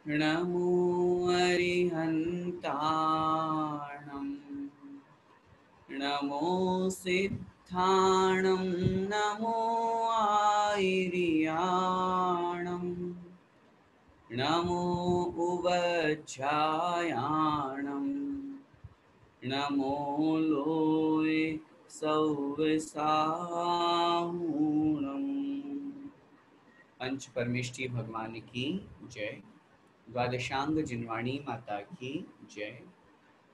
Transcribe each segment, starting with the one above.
नमो अरिहन्ताणं नमो सिद्धाणं नमो आयर्याणं नमो उवज्झायाणं नमो लोये सौवसाहूणम्। पंच परमेष्ठी भगवान की जय। द्वादशांग जिनवाणी माता की जय।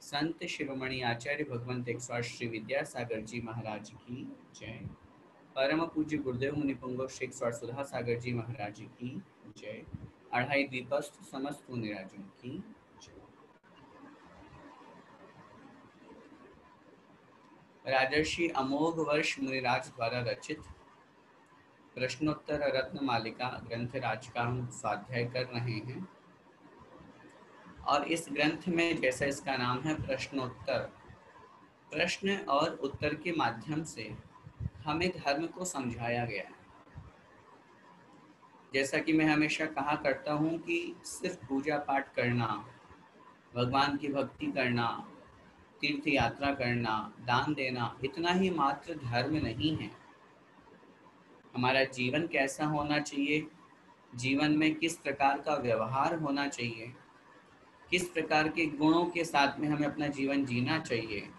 संत शिरोमणि आचार्य भगवंत 108 श्री विद्यासागर जी महाराज की जय। परम पूज्य गुरुदेव मुनि पुंगव श्री 108 सुधा सागर जी महाराज की जय। अढ़ाई दीपस्थ समस्त मुनिराजों की जय। राजर्षि अमोघ वर्ष मुनिराज द्वारा रचित प्रश्नोत्तर रत्न मालिका ग्रंथ राज का हम स्वाध्याय कर रहे हैं और इस ग्रंथ में जैसा इसका नाम है प्रश्नोत्तर, प्रश्न और उत्तर के माध्यम से हमें धर्म को समझाया गया है। जैसा कि मैं हमेशा कहा करता हूँ कि सिर्फ पूजा पाठ करना, भगवान की भक्ति करना, तीर्थ यात्रा करना, दान देना, इतना ही मात्र धर्म नहीं है। हमारा जीवन कैसा होना चाहिए, जीवन में किस प्रकार का व्यवहार होना चाहिए, किस प्रकार के गुणों के साथ में हमें अपना जीवन जीना चाहिए,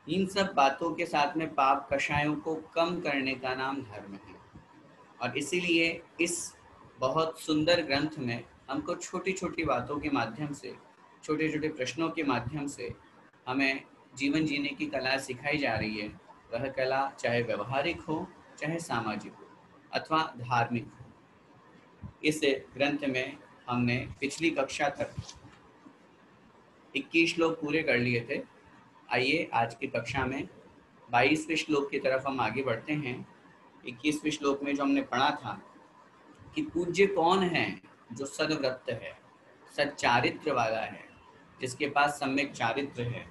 इन सब बातों के साथ में पाप कषायों को कम करने का नाम धर्म है। और इसीलिए इस बहुत सुंदर ग्रंथ में हमको छोटी छोटी बातों के माध्यम से, छोटे छोटे प्रश्नों के माध्यम से हमें जीवन जीने की कला सिखाई जा रही है। वह कला चाहे व्यवहारिक हो, चाहे सामाजिक हो, अथवा धार्मिक हो। इस ग्रंथ में हमने पिछली कक्षा तक 21 श्लोक पूरे कर लिए थे। आइए आज की कक्षा में 22वें श्लोक की तरफ हम आगे बढ़ते हैं। 21वें श्लोक में जो हमने पढ़ा था कि पूज्य कौन है, जो सद्व्रत है, सच्चारित्र वाला है, जिसके पास सम्यक चारित्र है।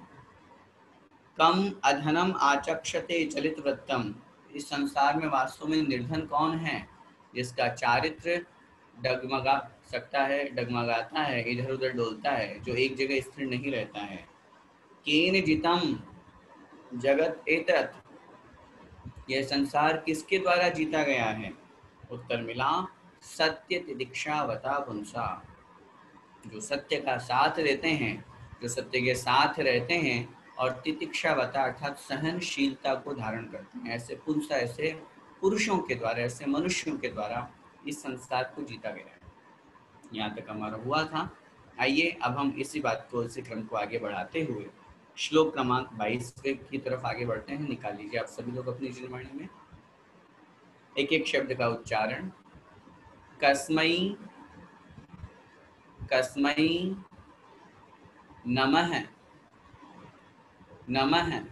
कम अधनम आचक्षते चलित वृत्तम, इस संसार में वास्तव में निर्धन कौन है, जिसका चारित्र डगमगा सकता है, डगमगाता है, इधर उधर डोलता है, जो एक जगह स्थिर नहीं रहता है। केन जितम जगत एतत्, यह संसार किसके द्वारा जीता गया है। उत्तर मिला सत्य तिदीक्षावता पुंसा, जो सत्य का साथ देते हैं, जो सत्य के साथ रहते हैं और तितिक्षावता अर्थात सहनशीलता को धारण करते हैं। ऐसे पुंसा, ऐसे पुरुषों के द्वारा, ऐसे मनुष्यों के द्वारा इस संसार को जीता गया है। यहाँ तक हमारा हुआ था। आइए अब हम इसी बात को, इसी क्रम को आगे बढ़ाते हुए श्लोक क्रमांक 22 की तरफ आगे बढ़ते हैं। निकाल लीजिए आप सभी लोग अपनी जिनवाणी में एक एक शब्द का उच्चारण। कस्मै कस्मै नमः नमः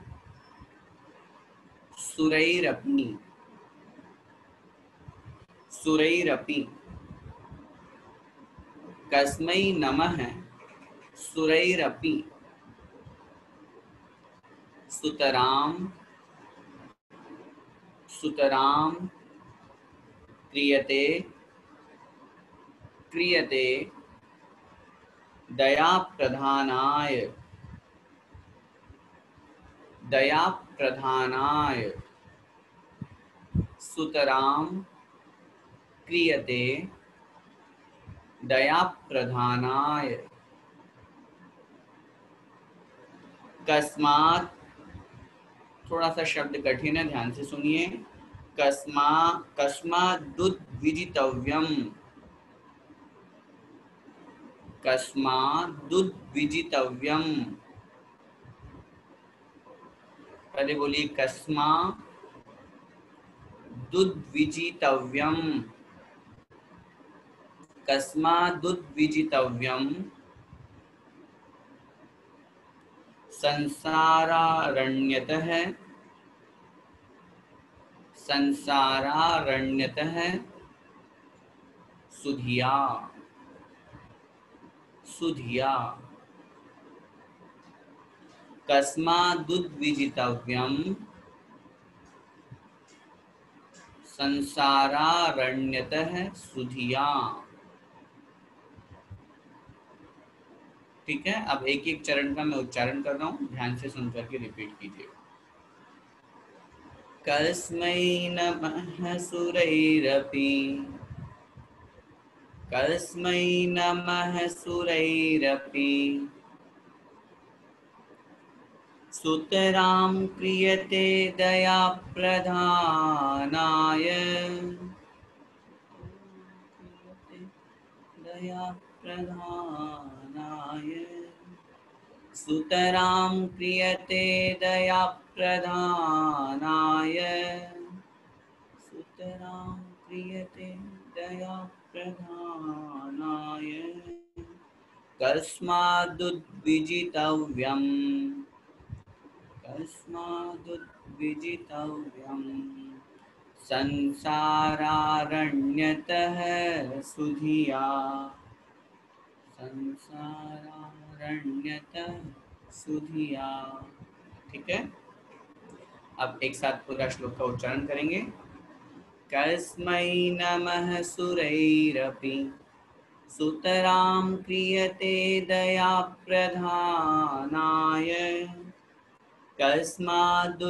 सुरैरपि सुरैरपि, कस्मै नमः सुरैरपि, सुतरां सुतरां क्रियते क्रियते दयाप्रधानाय दयाप्रधानाय, सुतरां क्रियते दयाप्रधानाय। कस्मात्, थोड़ा सा शब्द कठिन है, ध्यान से सुनिए। कस्मादुद्विजितव्यम, कस्मादुद्विजितव्यम। पहले बोलिए कस्मादुद्विजितव्यम, कस्मादुद्विजितव्यम। संसारारण्यतः संसारारण्यतः सुधिया सुधिया। कस्मादुद्विजितव्यम संसारारण्यतः सुधिया। ठीक है, अब एक एक चरण का मैं उच्चारण कर रहा हूँ, ध्यान से सुन करके रिपीट कीजिए। कस्मै नमः सुरैरपि, कस्मै नमः सुरैरपि, सुतरां क्रियते दया प्रधानाय, दया प्रधानाय, सुतरां क्रियते दया प्रधानाय, सुतरां क्रियते दया प्रधानाय, कस्मादुद्विजितव्यम्, कस्मादुद्विजितव्यम्, संसारारण्यतः सुधिया, संसारारण्यतः सुधिया। ठीक है, अब एक साथ पूरा श्लोक का उच्चारण करेंगे। कस्मै नमः सुरैरपि, सुतरां क्रियते दया प्रधानाय, कस्मादुद्विजितव्यम्,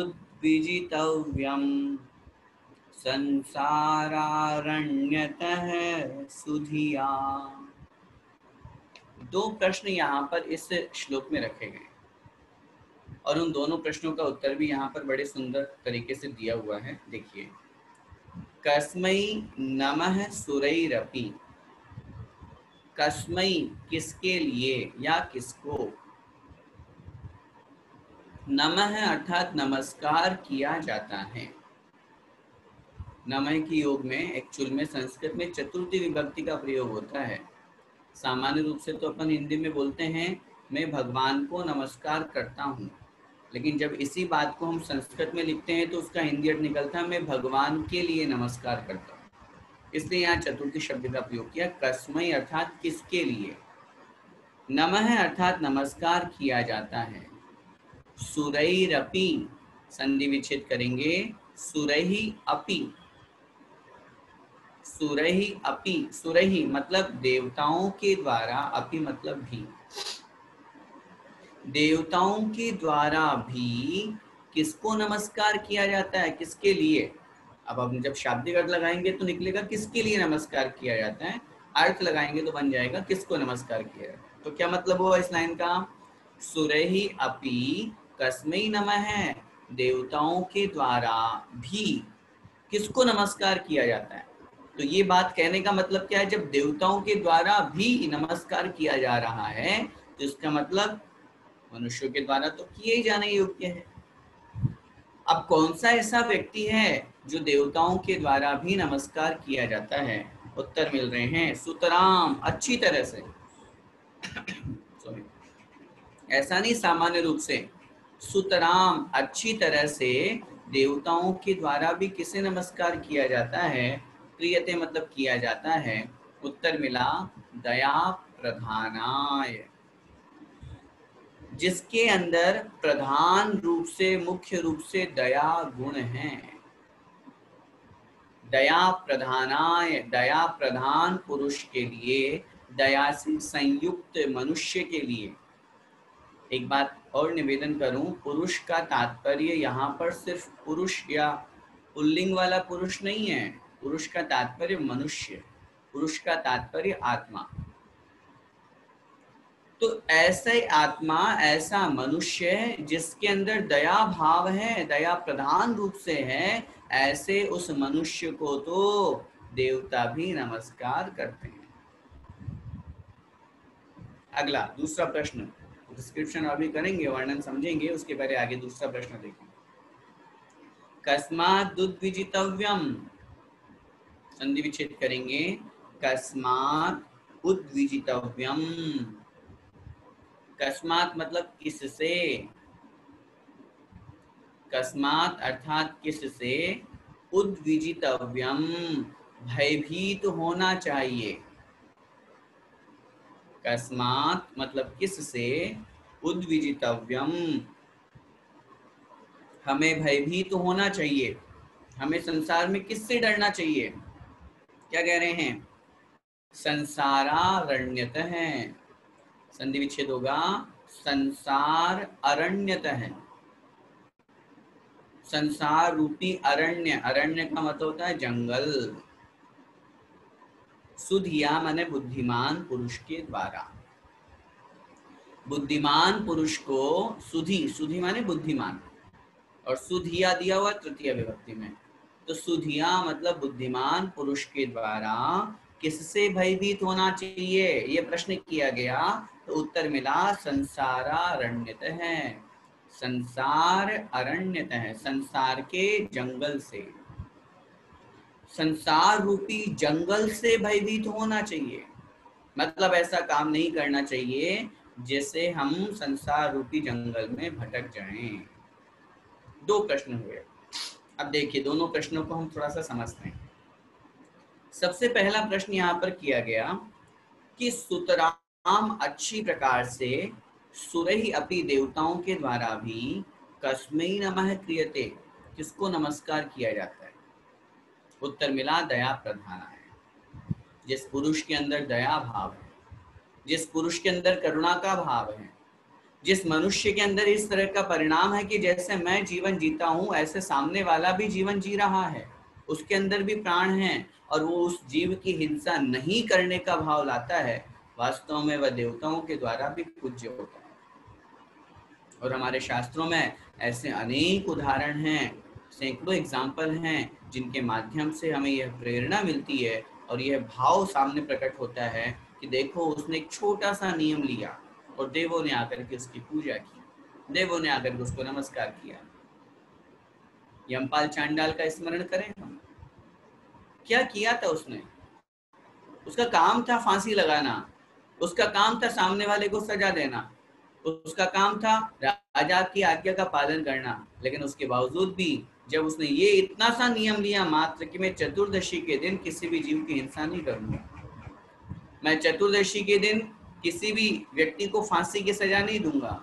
संसारारण्यतः सुधिया। दो प्रश्न यहाँ पर इस श्लोक में रखे गए और उन दोनों प्रश्नों का उत्तर भी यहाँ पर बड़े सुंदर तरीके से दिया हुआ है। देखिए, कस्मै नमः सुरैरपि, कस्मै किसके लिए या किसको, नमः अर्थात नमस्कार किया जाता है। नमः की योग में एक्चुअल में संस्कृत में चतुर्थी विभक्ति का प्रयोग होता है। सामान्य रूप से तो अपन हिंदी में बोलते हैं मैं भगवान को नमस्कार करता हूँ, लेकिन जब इसी बात को हम संस्कृत में लिखते हैं तो उसका हिंदी अर्थ निकलता है मैं भगवान के लिए नमस्कार करता हूँ। इसलिए यहाँ चतुर्थी शब्द का प्रयोग किया। कस्मै अर्थात किसके लिए, नमः अर्थात नमस्कार किया जाता है। सुरैरपि संधि विच्छेद करेंगे, सुरहि अपि, सुरहि अपि, सुरहि मतलब देवताओं के द्वारा, अपि मतलब भी, देवताओं के द्वारा भी किसको नमस्कार किया जाता है, किसके लिए। अब हम जब शाब्दिक अर्थ लगाएंगे तो निकलेगा किसके लिए नमस्कार किया जाता है, अर्थ लगाएंगे तो बन जाएगा किसको नमस्कार किया जाता है। तो क्या मतलब हुआ इस लाइन का, सुरहि अपि कस्मै नमः, देवताओं के द्वारा भी किसको नमस्कार किया जाता है। तो ये बात कहने का मतलब क्या है, जब देवताओं के द्वारा भी नमस्कार किया जा रहा है तो इसका मतलब मनुष्यों के द्वारा तो किए जाने योग्य है। अब कौन सा ऐसा व्यक्ति है जो देवताओं के द्वारा भी नमस्कार किया जाता है, उत्तर मिल रहे हैं सुतराम अच्छी तरह से ऐसा नहीं सामान्य रूप से, सुतराम अच्छी तरह से देवताओं के द्वारा भी किसे नमस्कार किया जाता है, क्रियते मतलब किया जाता है। उत्तर मिला दया प्रधानाय, जिसके अंदर प्रधान रूप से मुख्य रूप से दया गुण है। दया प्रधानाय, दया प्रधान पुरुष के लिए, दया से संयुक्त मनुष्य के लिए। एक बात और निवेदन करूं, पुरुष का तात्पर्य यहाँ पर सिर्फ पुरुष या पुल्लिंग वाला पुरुष नहीं है, पुरुष का तात्पर्य मनुष्य, पुरुष का तात्पर्य आत्मा। तो ऐसे आत्मा, ऐसा मनुष्य जिसके अंदर दया भाव है, दया प्रधान रूप से है, ऐसे उस मनुष्य को तो देवता भी नमस्कार करते हैं। अगला दूसरा प्रश्न, डिस्क्रिप्शन अभी करेंगे, वर्णन समझेंगे, उसके पहले आगे दूसरा प्रश्न देखें। कस्मात् उद्विजितव्यम, संधि विच्छेद करेंगे, कस्मात् उद्विजितव्यम, कस्मात् मतलब किससे, कस्मात् अर्थात किससे, उद्विजितव्यम भयभीत होना चाहिए। कस्मात् मतलब किससे, उद्विजितव्यम हमें भयभीत होना चाहिए। हमें संसार में किससे डरना चाहिए, क्या कह रहे हैं, संसारारण्यतः, संधि विच्छेद होगा, संसार अरण्यत है। संसार रूपी अरण्य, अरण्य का मतलब होता है जंगल। सुधिया माने बुद्धिमान पुरुष के द्वारा। बुद्धिमान पुरुष को सुधि, सुधि माने बुद्धिमान, और सुधिया दिया हुआ तृतीय विभक्ति में, तो सुधिया मतलब बुद्धिमान पुरुष के द्वारा किससे भयभीत होना चाहिए, ये प्रश्न किया गया। तो उत्तर मिला संसारारण्यत है। संसार अरण्यत है, संसार के जंगल से, संसार रूपी जंगल से भयभीत होना चाहिए। मतलब ऐसा काम नहीं करना चाहिए जैसे हम संसार रूपी जंगल में भटक जाएं। दो प्रश्न हुए। अब देखिए दोनों प्रश्नों को हम थोड़ा सा समझते हैं। सबसे पहला प्रश्न यहाँ पर किया गया कि सुतराम अच्छी प्रकार से सुरहि अपि देवताओं के द्वारा भी कस्मै नमः क्रियते, किसको नमस्कार किया जाता है। उत्तर मिला दया प्रधाना है। जिस पुरुष के अंदर दया भाव है, जिस पुरुष के अंदर करुणा का भाव है, जिस मनुष्य के अंदर इस तरह का परिणाम है कि जैसे मैं जीवन जीता हूं ऐसे सामने वाला भी जीवन जी रहा है, उसके अंदर भी प्राण है, और वो उस जीव की हिंसा नहीं करने का भाव लाता है, वास्तव में वह देवताओं के द्वारा भी पूज्य होता है। और हमारे शास्त्रों में ऐसे अनेक उदाहरण हैं, सैकड़ों एग्जाम्पल हैं, जिनके माध्यम से हमें यह प्रेरणा मिलती है और यह भाव सामने प्रकट होता है कि देखो उसने एक छोटा सा नियम लिया और देवों ने आकर के उसकी पूजा की, देवों ने आकर के उसको नमस्कार किया। यमपाल चांडाल का स्मरण करें हम, क्या किया था उसने। उसका काम था फांसी लगाना, उसका काम था सामने वाले को सजा देना, उसका काम था राजा की आज्ञा का पालन करना, लेकिन उसके बावजूद भी जब उसने ये इतना सा नियम लिया मात्र कि मैं चतुर्दशी के दिन किसी भी जीव की हिंसा नहीं करूंगा, मैं चतुर्दशी के दिन किसी भी व्यक्ति को फांसी की सजा नहीं दूंगा,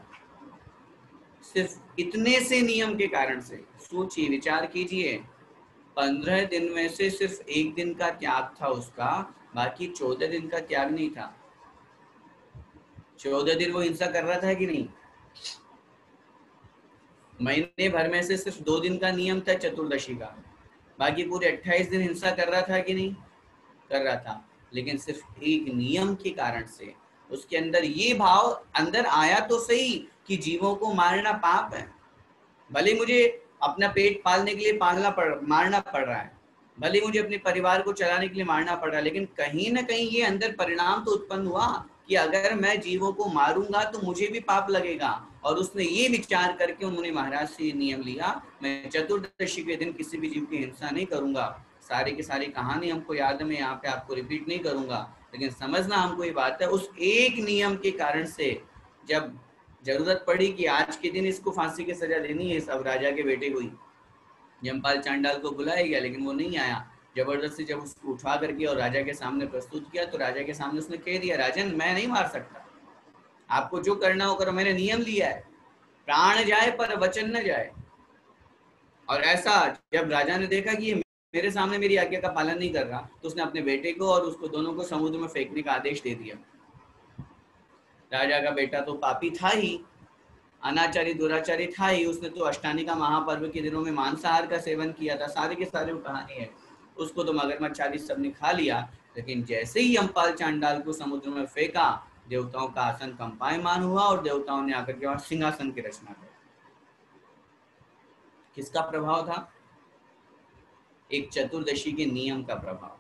सिर्फ इतने से नियम के कारण से, सोचिए विचार कीजिए, 15 दिन में से सिर्फ एक दिन का त्याग था उसका, बाकी 14 दिन का त्याग नहीं था। 14 दिन वो हिंसा कर रहा था कि नहीं। महीने भर में से सिर्फ 2 दिन का नियम था चतुर्दशी का, बाकी पूरे 28 दिन हिंसा कर रहा था कि नहीं, कर रहा था। लेकिन सिर्फ एक नियम के कारण से उसके अंदर ये भाव अंदर आया तो सही कि जीवों को मारना पाप है, भले मुझे अपना पेट पालने के लिए मारना पड़ रहा है, भले मुझे अपने परिवार को चलाने के लिए मारना पड़ रहा है, लेकिन कहीं ना कहीं ये अंदर परिणाम तो उत्पन्न हुआ कि अगर मैं जीवों को मारूंगा तो मुझे भी पाप लगेगा। और उसने ये विचार करके उन्होंने महाराज से ये नियम लिया, मैं चतुर्दशी के दिन किसी भी जीव की हिंसा नहीं करूंगा। सारी की सारी कहानी हमको याद है, मैं यहाँ पे आपको रिपीट नहीं करूंगा, लेकिन समझना हमको ये बात है, उस एक नियम के कारण से जब जरूरत पड़ी कि आज के दिन इसको फांसी की सजा देनी है, सब राजा के बेटे को ही, यमपाल चांडाल को बुलाया गया लेकिन वो नहीं आया। जबरदस्ती जब उसको उठा करके और राजा के सामने प्रस्तुत किया तो राजा के सामने उसने कह दिया, राजन मैं नहीं मार सकता, आपको जो करना हो करो, मैंने नियम लिया है, प्राण जाए पर वचन न जाए। और ऐसा जब राजा ने देखा कि ये मेरे सामने मेरी आज्ञा का पालन नहीं कर रहा, तो उसने अपने बेटे को और उसको दोनों को समुद्र में फेंकने का आदेश दे दिया। राजा का बेटा तो पापी था ही, अनाचारी दुराचारी था ही, उसने तो अष्टानी का महापर्व के दिनों में मांसाहार का सेवन किया था, सारे के सारे वो कहानी है, उसको तो मगरमच्छ आदि सबने खा लिया। लेकिन जैसे ही यमपाल चांडाल को समुद्र में फेंका, देवताओं का आसन कंपायमान हुआ और देवताओं ने आकर के वहां सिंहासन की रचना की। किसका प्रभाव था, एक चतुर्दशी के नियम का प्रभाव,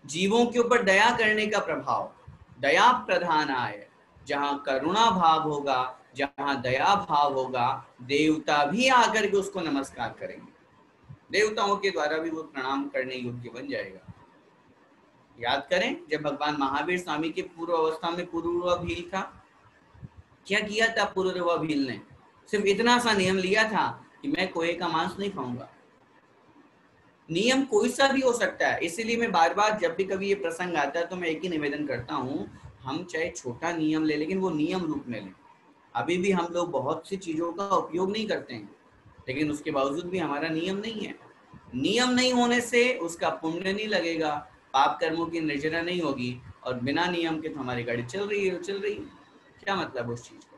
जीवों के ऊपर दया करने का प्रभाव। दया प्रधान आय, जहां करुणा भाव होगा, जहां दया भाव होगा, देवता भी आकर के उसको नमस्कार करेंगे, देवताओं के द्वारा भी वो प्रणाम करने योग्य बन जाएगा। याद करें जब भगवान महावीर स्वामी के पूर्व अवस्था में पुरुरवा भील था, क्या किया था पुरुरवा भील ने, सिर्फ इतना सा नियम लिया था कि मैं कोए का मांस नहीं खाऊंगा। नियम कोई सा भी हो सकता है, इसीलिए मैं बार बार जब भी कभी ये प्रसंग आता है तो मैं एक ही निवेदन करता हूँ, हम चाहे छोटा नियम ले लेकिन वो नियम रूप में लें। अभी भी हम लोग बहुत सी चीजों का उपयोग नहीं करते हैं, लेकिन उसके बावजूद भी हमारा नियम नहीं है। नियम नहीं होने से उसका पुण्य नहीं लगेगा, पाप कर्मों की निर्जरा नहीं होगी, और बिना नियम के तो हमारी गाड़ी चल रही है, चल रही है। क्या मतलब उस चीज का?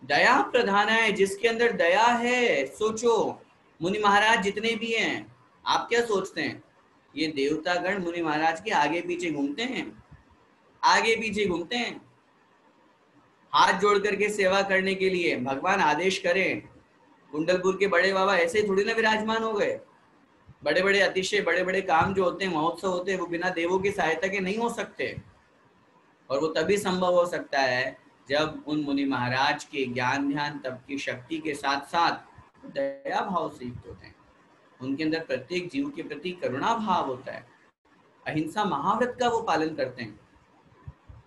दया प्रधान है, जिसके अंदर दया है। सोचो, मुनि महाराज जितने भी हैं, आप क्या सोचते हैं? ये देवतागण मुनि महाराज के आगे पीछे घूमते हैं? आगे पीछे घूमते हैं हाथ जोड़ करके सेवा करने के लिए। भगवान आदेश करें, कुंडलपुर के बड़े बाबा ऐसे ही थोड़ी ना विराजमान हो गए। बड़े बड़े अतिशय बड़े बड़े काम जो होते हैं, महोत्सव होते हैं, वो बिना देवों की सहायता के नहीं हो सकते। और वो तभी संभव हो सकता है जब उन मुनि महाराज के ज्ञान ध्यान तप की शक्ति के साथ साथ दया भाव से युक्त होते हैं। उनके अंदर प्रत्येक जीव के प्रति करुणा भाव होता है। अहिंसा महाव्रत का वो पालन करते हैं।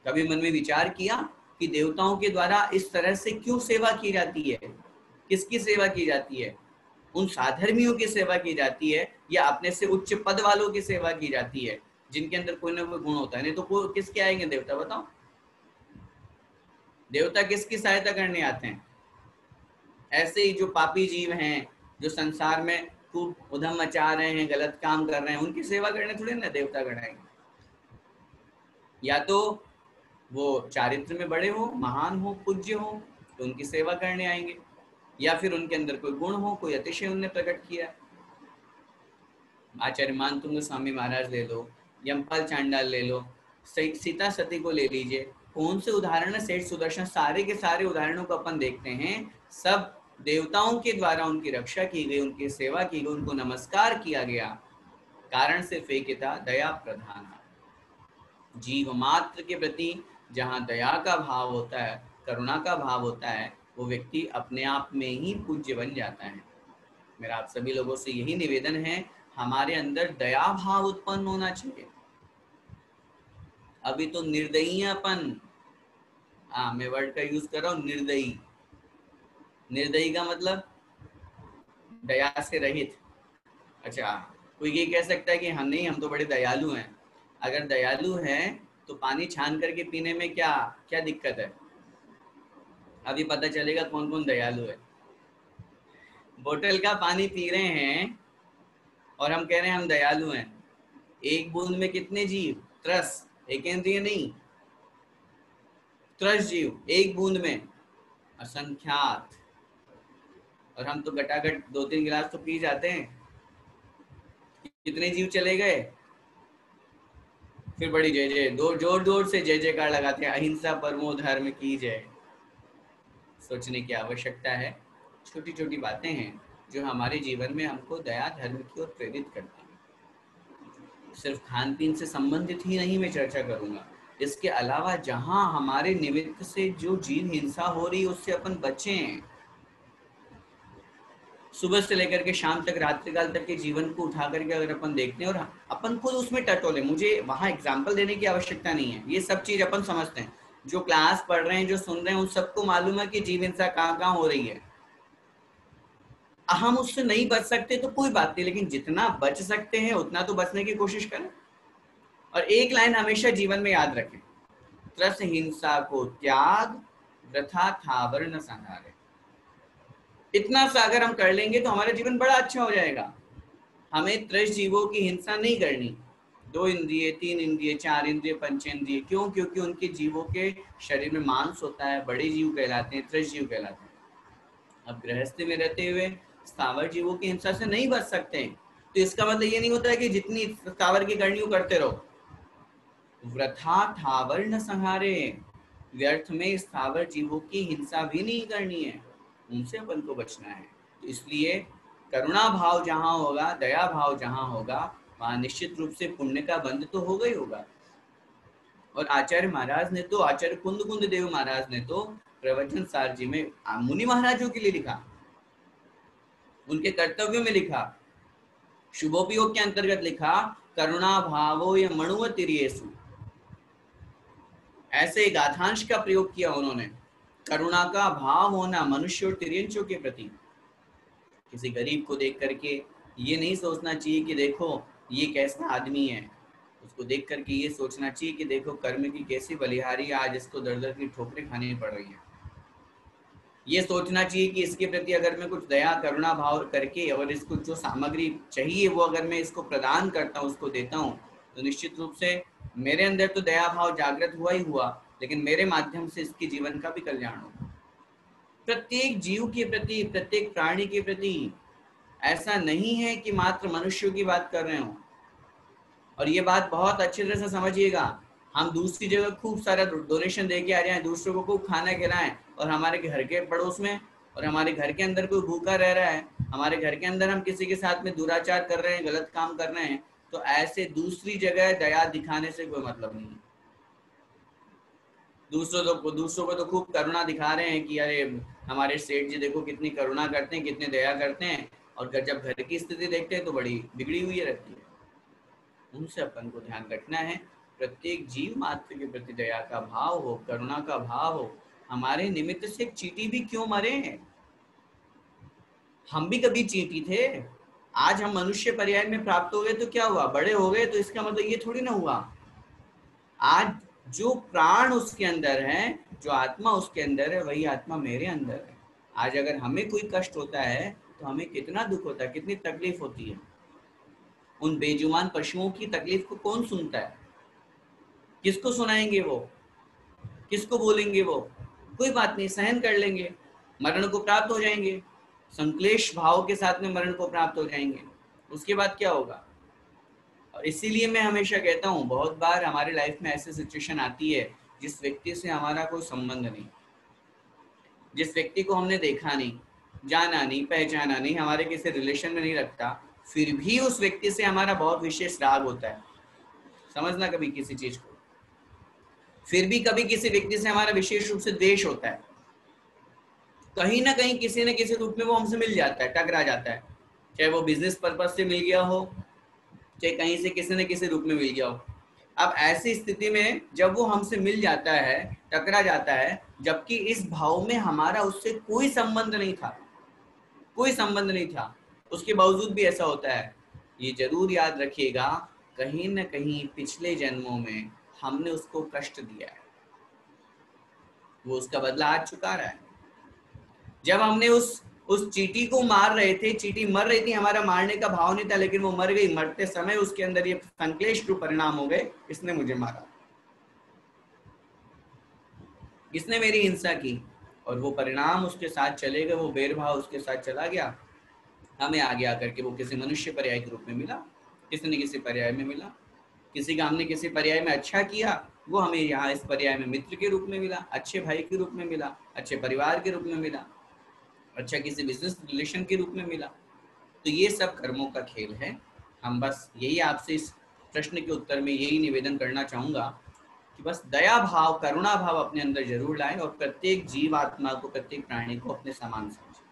कभी मन में विचार किया कि देवताओं के द्वारा इस तरह से क्यों सेवा की जाती है? किसकी सेवा की जाती है? उन साधर्मियों की सेवा की जाती है या अपने से उच्च पद वालों की सेवा की जाती है, जिनके अंदर कोई ना कोई गुण होता है? नहीं तो किसके आएंगे देवता? बताओ, देवता किसकी सहायता करने आते हैं? ऐसे ही जो पापी जीव हैं, जो संसार में खूब उधम मचा रहे हैं, गलत काम कर रहे हैं, उनकी सेवा करने थोड़ी ना देवता गणाएंगे। या तो वो चारित्र में बड़े हो, महान हो, पूज्य हो, तो उनकी सेवा करने आएंगे, या फिर उनके अंदर कोई गुण हो, कोई अतिशय उनने प्रकट किया। आचार्य मानतुंग स्वामी महाराज ले लो, यमपाल चांडाल ले लो, सीता सती को ले लीजिए, कौन से उदाहरण है? सेठ सुदर्शन, सारे के सारे उदाहरणों को अपन देखते हैं, सब देवताओं के द्वारा उनकी रक्षा की गई, उनकी सेवा की गई, उनको नमस्कार किया गया। कारण सिर्फ एक ही था, दया प्रधान। जीव मात्र के प्रति जहाँ दया का भाव होता है, करुणा का भाव होता है, वो व्यक्ति अपने आप में ही पूज्य बन जाता है। मेरा आप सभी लोगों से यही निवेदन है, हमारे अंदर दया भाव उत्पन्न होना चाहिए। अभी तो निर्दयीपन, मैं वर्ड का यूज कर रहा हूँ, निर्दयी। निर्दयी का मतलब दया से रहित। अच्छा, कोई ये कह सकता है कि हम नहीं, हम तो बड़े दयालु हैं। अगर दयालु हैं तो पानी छान करके पीने में क्या क्या दिक्कत है? अभी पता चलेगा कौन कौन दयालु है। बोतल का पानी पी रहे हैं और हम कह रहे हैं हम दयालु हैं। एक बूंद में कितने जीव? 30, एक इंद्रिय नहीं, 30 जीव एक बूंद में, असंख्यात। और हम तो घटाघट 2-3 गिलास तो पी जाते हैं। कितने जीव चले गए? फिर बड़ी जय जय, जोर जोर से जय जयकार लगाते हैं, अहिंसा परमो धर्म की जय। सोचने की आवश्यकता है। छोटी छोटी बातें हैं जो हमारे जीवन में हमको दया धर्म की ओर प्रेरित करती हैं। सिर्फ खान पीन से संबंधित ही नहीं मैं चर्चा करूंगा, इसके अलावा जहां हमारे निमित्त से जो जीव हिंसा हो रही है उससे अपन बचें। सुबह से लेकर के शाम तक, रात्रिकाल तक के जीवन को उठा करके अगर अपन देखते हैं और अपन खुद उसमें टटोले, मुझे वहां एग्जाम्पल देने की आवश्यकता नहीं है, ये सब चीज अपन समझते हैं। जो क्लास पढ़ रहे हैं, जो सुन रहे हैं, उन सबको मालूम है कि जीव हिंसा कहाँ कहाँ हो रही है। हम उससे नहीं बच सकते तो कोई बात नहीं, लेकिन जितना बच सकते हैं उतना तो बचने की कोशिश करें। और एक लाइन हमेशा जीवन में याद रखें, त्रस हिंसा को त्याग, वृथा थावर न संहारे। इतना सा अगर हम कर लेंगे तो हमारा जीवन बड़ा अच्छा हो जाएगा। हमें त्रस जीवों की हिंसा नहीं करनी। 2 इंद्रिय, 3 इंद्रिय, 4 इंद्रिय, पंचेंद्रिय, क्यों? क्योंकि उनके जीवों के शरीर में मांस होता है, बड़े जीव कहलाते हैं, त्रस जीव कहलाते हैं। अब गृहस्थी में रहते हुए स्थावर जीवों की हिंसा से नहीं बच सकते, तो इसका मतलब ये नहीं होता है कि जितनी स्थावर की करनी हो करते रहो। वृथा थावर न संहारे, व्यर्थ में स्थावर जीवों की हिंसा भी नहीं करनी है, उनसे अपन को बचना है। तो इसलिए करुणा भाव जहाँ होगा, दया भाव जहाँ होगा, वहाँ निश्चित रूप से पुण्य का बंध तो होगा ही होगा। और आचार्य महाराज ने तो, आचार्य कुंद देव महाराज ने तो प्रवचन सार जी में मुनि महाराजों के लिए लिखा, उनके कर्तव्यों में लिखा, शुभोपयोग के अंतर्गत लिखा, करुणा भावो या मणुव तिरियेसु। ऐसे गाथांश का प्रयोग किया उन्होंने, करुणा का भाव होना मनुष्य और तिर्यंचों के प्रति। किसी गरीब को देख करके ये नहीं सोचना चाहिए कि देखो ये कैसा आदमी है, उसको देख करके ये सोचना चाहिए कि देखो कर्म की कैसी बलिहारी, आज इसको दर दर की ठोकरें खानी पड़ रही है। ये सोचना चाहिए कि इसके प्रति अगर मैं कुछ दया करुणा भाव करके और इसको जो सामग्री चाहिए वो अगर मैं इसको प्रदान करता हूँ, उसको देता हूँ, तो निश्चित रूप से मेरे अंदर तो दया भाव जागृत हुआ ही हुआ, लेकिन मेरे माध्यम से इसके जीवन का भी कल्याण हो। प्रत्येक जीव के प्रति, प्रत्येक प्राणी के प्रति। ऐसा नहीं है कि मात्र मनुष्यों की बात कर रहे हो। और ये बात बहुत अच्छी तरह से समझिएगा, हम दूसरी जगह खूब सारा डोनेशन दे के आ जाएं, दूसरों को खूब खाना खिलाएं, और हमारे घर के पड़ोस में और हमारे घर के अंदर कोई भूखा रह रहा है, हमारे घर के अंदर हम किसी के साथ में दुराचार कर रहे हैं, गलत काम कर रहे हैं, तो ऐसे दूसरी जगह दया दिखाने से कोई मतलब नहीं है। दूसरों को तो खूब करुणा दिखा रहे हैं कि अरे हमारे सेठ जी देखो कितनी करुणा करते हैं, कितनी दया करते हैं, और जब घर की स्थिति देखते हैं तो बड़ी बिगड़ी हुई रहती है। उनसे अपन को ध्यान रखना है, प्रत्येक जीव मात्र के प्रति दया का भाव हो, करुणा का भाव हो। हमारे निमित्त से एक चींटी भी क्यों मरे, हम भी कभी चींटी थे। आज हम मनुष्य पर्याय में प्राप्त हो गए तो क्या हुआ, बड़े हो गए तो इसका मतलब ये थोड़ी ना हुआ। आज जो प्राण उसके अंदर है, जो आत्मा उसके अंदर है, वही आत्मा मेरे अंदर है। आज अगर हमें कोई कष्ट होता है तो हमें कितना दुख होता है, कितनी तकलीफ होती है। उन बेजुबान पशुओं की तकलीफ को कौन सुनता है, किसको सुनाएंगे वो, किसको बोलेंगे वो? कोई बात नहीं, सहन कर लेंगे, मरण को प्राप्त हो जाएंगे, संक्लेश भाव के साथ में मरण को प्राप्त हो जाएंगे। उसके बाद क्या होगा? और इसीलिए मैं हमेशा कहता हूँ, बहुत बार हमारे लाइफ में ऐसी सिचुएशन आती है जिस व्यक्ति से हमारा कोई संबंध नहीं, जिस व्यक्ति को हमने देखा नहीं, जाना नहीं, पहचाना नहीं, हमारे किसी रिलेशन में नहीं रखता, फिर भी उस व्यक्ति से हमारा बहुत विशेष राग होता है। समझना कभी किसी चीज को, फिर भी कभी किसी व्यक्ति से हमारा विशेष रूप से द्वेष होता है। कहीं ना कहीं किसी न किसी रूप में वो हमसे मिल जाता है, टकरा जाता है, चाहे वो बिजनेस पर्पज से मिल गया हो, चाहे कहीं से किसी न किसी रूप में मिल गया हो। अब ऐसी स्थिति में जब वो हमसे मिल जाता है, टकरा जाता है, जबकि इस भाव में हमारा उससे कोई संबंध नहीं था, कोई संबंध नहीं था, उसके बावजूद भी ऐसा होता है, ये जरूर याद रखिएगा, कहीं न कहीं पिछले जन्मों में हमने उसको कष्ट दिया है, वो उसका बदला आज चुका रहा है। जब हमने उस चींटी को मार रहे थे, चींटी मर रही थी, हमारा मारने का भाव नहीं था, लेकिन वो मर गई। मरते समय उसके अंदर ये संक्लेश रूप परिणाम हो गए, इसने मुझे मारा, इसने मेरी हिंसा की, और वो परिणाम उसके साथ चले गए, वो बैरभाव उसके साथ चला गया। हमें आगे आकर के वो किसी मनुष्य पर्याय के रूप में मिला, किसी न किसी पर्याय में मिला। किसी का हमने किसी पर्याय में अच्छा किया, वो हमें यहाँ इस पर्याय में मित्र के रूप में मिला, अच्छे भाई के रूप में मिला, अच्छे परिवार के रूप में मिला, अच्छा किसी बिजनेस रिलेशन के रूप में मिला। तो ये सब कर्मों का खेल है। हम बस यही आपसे इस प्रश्न के उत्तर में यही निवेदन करना चाहूँगा कि बस दया भाव, करुणा भाव अपने अंदर जरूर लाएं, और प्रत्येक जीव आत्मा को, प्रत्येक प्राणी को अपने समान समझें।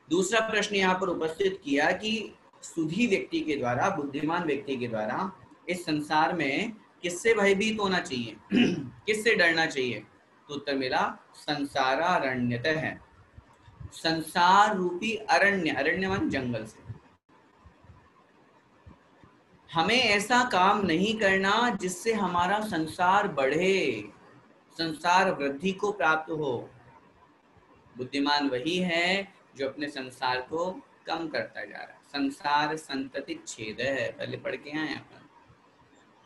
दूसरा प्रश्न यहाँ पर उपस्थित किया कि सुधी व्यक्ति के द्वारा, बुद्धिमान व्यक्ति के द्वारा इस संसार में किससे भयभीत होना चाहिए, किससे डरना चाहिए? तो उत्तर मिला, संसारारण्यतः है, संसार रूपी अरण्य, अरण्य मान जंगल से। हमें ऐसा काम नहीं करना जिससे हमारा संसार बढ़े, संसार वृद्धि को प्राप्त हो। बुद्धिमान वही है जो अपने संसार को कम करता जा रहा है। संसार संतति छेद है, पहले पढ़ के आए अपन।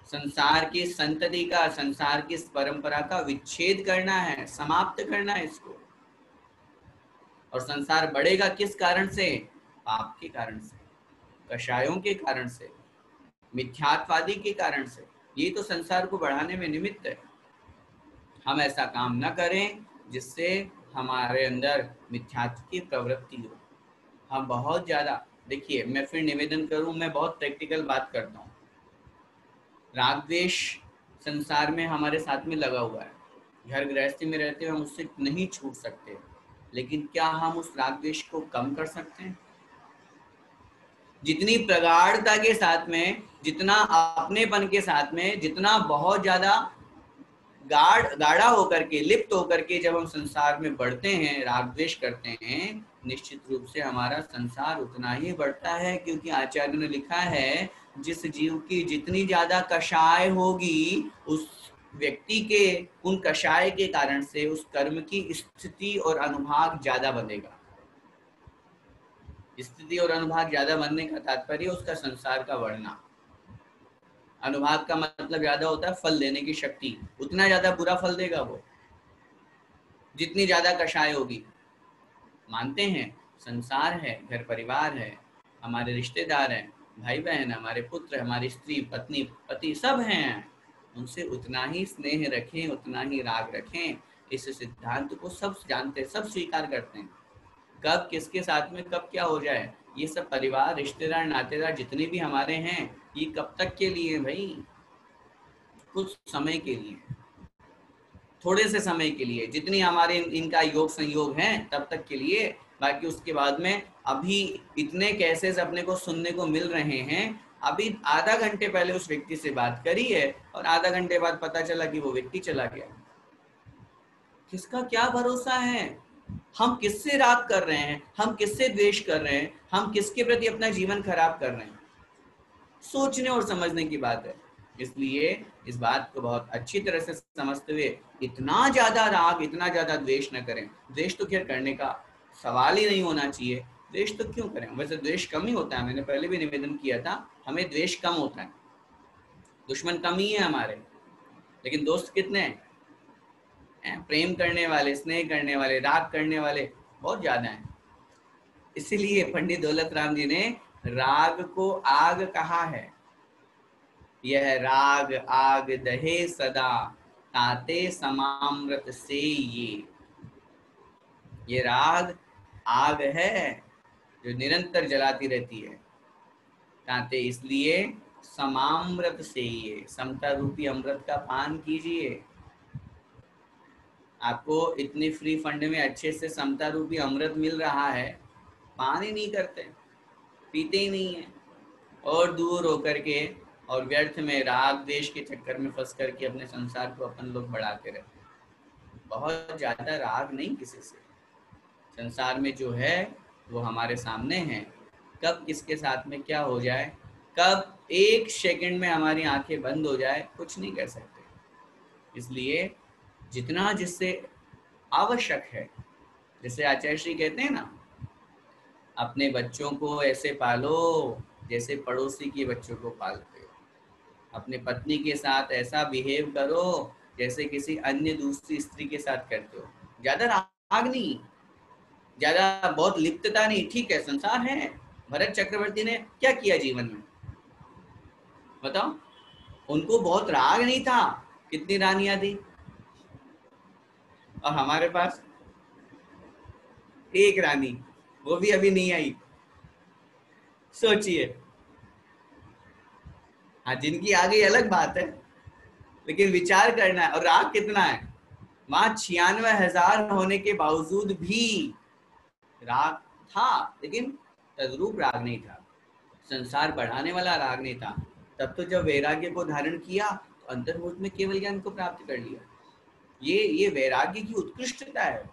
संसार की संतति का, संसार की परंपरा का विच्छेद करना है, समाप्त करना है इसको। और संसार बढ़ेगा किस कारण से? पाप के कारण से, कषायों के कारण से, मिथ्यात्वादी के कारण से। ये तो संसार को बढ़ाने में निमित्त है। हम ऐसा काम न करें जिससे हमारे अंदर मिथ्यात्व की प्रवृत्ति हो। हम बहुत ज्यादा, देखिए मैं फिर निवेदन करूं, मैं बहुत प्रैक्टिकल बात करता हूँ। राग द्वेष संसार में हमारे साथ में लगा हुआ है, घर गृहस्थी में रहते हुए हम उससे नहीं छूट सकते, लेकिन क्या हम उस राग द्वेष को कम कर सकते हैं? जितनी प्रगाढ़ता के साथ में, जितना अपनेपन के साथ में, जितना बहुत ज्यादा गाढ़ा होकर के, लिप्त होकर के जब हम संसार में बढ़ते हैं, राग द्वेष करते हैं, निश्चित रूप से हमारा संसार उतना ही बढ़ता है। क्योंकि आचार्य ने लिखा है, जिस जीव की जितनी ज्यादा कषाय होगी, उस व्यक्ति के उन कषाय के कारण से उस कर्म की स्थिति और अनुभाग ज्यादा बनेगा। स्थिति और अनुभाग ज्यादा बनने का तात्पर्य उसका संसार का बढ़ना। अनुभाग का मतलब ज्यादा होता है फल देने की शक्ति, उतना ज्यादा बुरा फल देगा वो, जितनी ज्यादा कषाय होगी। मानते हैं संसार है, घर परिवार है, हमारे रिश्तेदार हैं, भाई बहन, हमारे पुत्र, हमारी स्त्री, पत्नी, पति सब हैं, उनसे उतना ही स्नेह रखें, उतना ही राग रखें। इस सिद्धांत को सब जानते हैं, सब स्वीकार करते हैं। कब किसके साथ में कब क्या हो जाए, ये सब परिवार, रिश्तेदार, नातेदार जितने भी हमारे हैं, ये कब तक के लिए भाई, कुछ समय के लिए, थोड़े से समय के लिए, जितनी हमारे इनका योग संयोग है तब तक के लिए। बाकी उसके बाद में अभी इतने केसेस अपने को सुनने को मिल रहे हैं, अभी आधा घंटे पहले उस व्यक्ति से बात करी है और आधा घंटे बाद पता चला कि वो व्यक्ति चला गया। किसका क्या भरोसा है, हम किससे राग कर रहे हैं, हम किससे द्वेष कर रहे हैं, हम किसके प्रति अपना जीवन खराब कर रहे हैं, सोचने और समझने की बात है। इसलिए इस बात को बहुत अच्छी तरह से समझते हुए इतना ज्यादा राग, इतना ज्यादा द्वेष न करें। द्वेष तो खैर करने का सवाल ही नहीं होना चाहिए, द्वेष तो क्यों करें, वैसे द्वेष कम ही होता है, मैंने पहले भी निवेदन किया था, हमें द्वेष कम होता है, दुश्मन कम ही है हमारे, लेकिन दोस्त कितने हैं? प्रेम करने वाले, स्नेह करने वाले, राग करने वाले बहुत ज्यादा हैं। इसीलिए पंडित दौलत राम जी ने राग को आग कहा है। यह राग आग दहे सदा, ताते समामृत से ये राग आग है जो निरंतर जलाती रहती है। ताते इसलिए समामृत से ये, समता रूपी अमृत का पान कीजिए। आपको इतनी फ्री फंड में अच्छे से समता रूपी अमृत मिल रहा है, पान ही नहीं करते, पीते ही नहीं है, और दूर होकर के और व्यर्थ में राग देश के चक्कर में फंस करके अपने संसार को अपन लोग बढ़ाते रहते हैं। बहुत ज्यादा राग नहीं किसी से, संसार में जो है वो हमारे सामने है, कब किसके साथ में क्या हो जाए, कब एक सेकंड में हमारी आंखें बंद हो जाए, कुछ नहीं कर सकते। इसलिए जितना जिससे आवश्यक है, जैसे आचार्य श्री कहते हैं ना, अपने बच्चों को ऐसे पालो जैसे पड़ोसी के बच्चों को पालते हो, अपने पत्नी के साथ ऐसा बिहेव करो जैसे किसी अन्य दूसरी स्त्री के साथ करते हो। ज्यादा राग नहीं, ज्यादा बहुत लिप्तता नहीं, ठीक है संसार है। भरत चक्रवर्ती ने क्या किया जीवन में बताओ, उनको बहुत राग नहीं था, कितनी रानियां थी, और हमारे पास एक रानी, वो भी अभी नहीं आई। सोचिए, हाँ जिनकी आ गई अलग बात है, लेकिन विचार करना है। और राग कितना है, वहां 96,000 होने के बावजूद भी राग था, लेकिन तद्रूप राग नहीं था, संसार बढ़ाने वाला राग नहीं था। तब तो जब वैराग्य को धारण किया तो अंतर्मुख में केवल ज्ञान को प्राप्त कर लिया। ये वैराग्य की उत्कृष्टता है।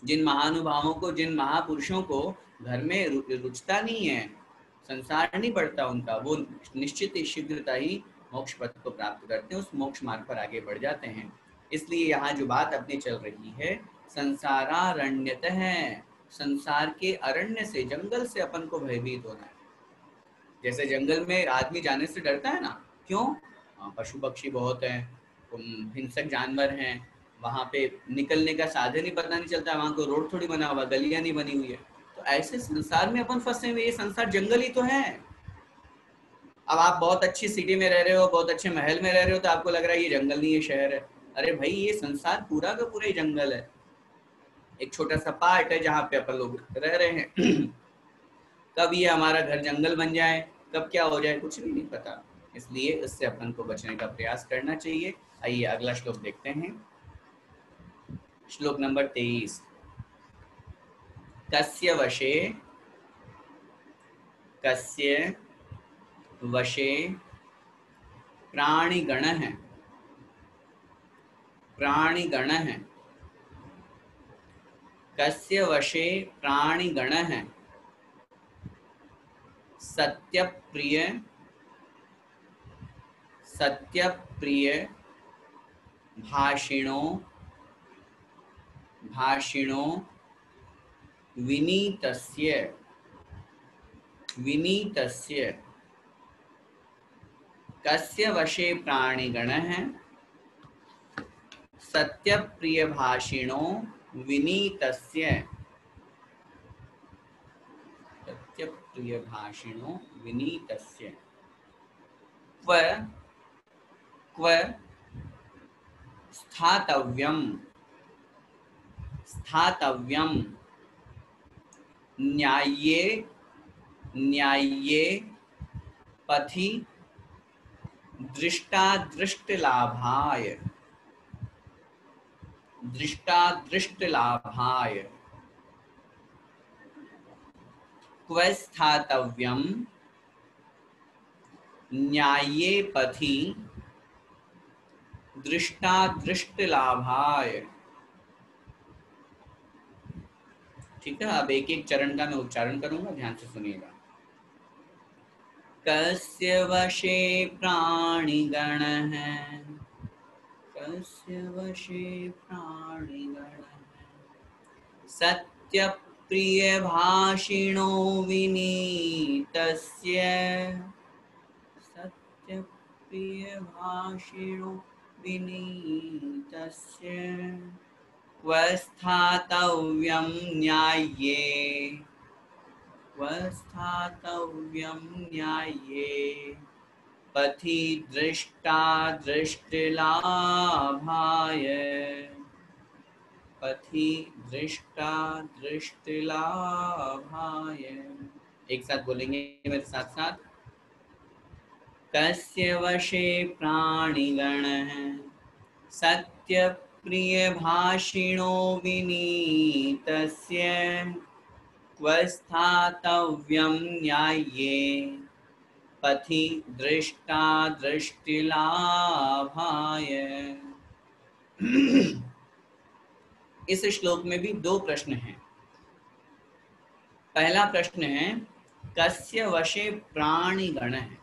जिन महानुभावों को, जिन महापुरुषों को घर में रुचता नहीं है, संसार नहीं बढ़ता उनका, वो निश्चित ही शीघ्रता ही मोक्ष पथ को प्राप्त करते हैं, उस मोक्ष मार्ग पर आगे बढ़ जाते हैं। इसलिए यहाँ जो बात अपनी चल रही है, संसारारण्यत है, संसार के अरण्य से, जंगल से अपन को भयभीत होना है। जैसे जंगल में आदमी जाने से डरता है ना, क्यों? पशु पक्षी बहुत हैं, हिंसक जानवर हैं, वहाँ पे निकलने का साधन ही पता नहीं चलता, वहाँ को रोड थोड़ी बना हुआ, गलियां नहीं बनी हुई है। तो ऐसे संसार में अपन फंसे हुए, ये संसार जंगल ही तो है। अब आप बहुत अच्छी सिटी में रह रहे हो, बहुत अच्छे महल में रह रहे हो, तो आपको लग रहा है ये जंगल नहीं, ये शहर है। अरे भाई, ये संसार पूरा का पूरा ही जंगल है, एक छोटा सा पार्ट है जहाँ पे अपन लोग रह रहे हैं। कब ये हमारा घर जंगल बन जाए, कब क्या हो जाए, कुछ भी नहीं पता। इसलिए इससे अपन को बचने का प्रयास करना चाहिए। आइए अगला श्लोक देखते हैं, श्लोक नंबर 23। कस्य वशे, कस्य वशे प्राणिगणः, प्राणिगणः, कस्य वशे प्राणिगणः, सत्यप्रिय, सत्यप्रिय भाषिणो, भाषिणो विनीतस्य, विनीतस्य, कस्य वशे प्राणिगणः सत्यप्रियभाषिणो विनीतस्य। सत्यप्रियभाषिणो विनीतस्य। क्व क्व स्थातव्यम् स्थातव्यम् न्याय्ये न्याय्ये पथि दृष्टादृष्टलाभाय दृष्टादृष्टलाभाय। क्व स्थातव्यम् न्याय्ये पथि दृष्टादृष्टलाभाय। ठीक है, अब एक एक चरण का मैं उच्चारण करूंगा, ध्यान से सुनिएगा। कस्य वशे प्राणिगणः कस्य वशे प्राणिगणः सत्यप्रियभाषिणो विनीतस्य। सत्यप्रियभाषिणो विनीतस्य। क्व स्थातव्यं न्याय्ये क्व स्थातव्यं न्याय्ये पथि दृष्टादृष्टलाभाय। पथि दृष्टादृष्टलाभाय। एक साथ बोलेंगे मेरे साथ साथ। कस्य वशे प्राणिगणः सत्यप्रियभाषिणो विनीतस्य। क्व स्थातव्यं न्याय्ये पथि दृष्टादृष्टलाभाय। इस श्लोक में भी दो प्रश्न हैं। पहला प्रश्न है कस्य वशे प्राणिगण है।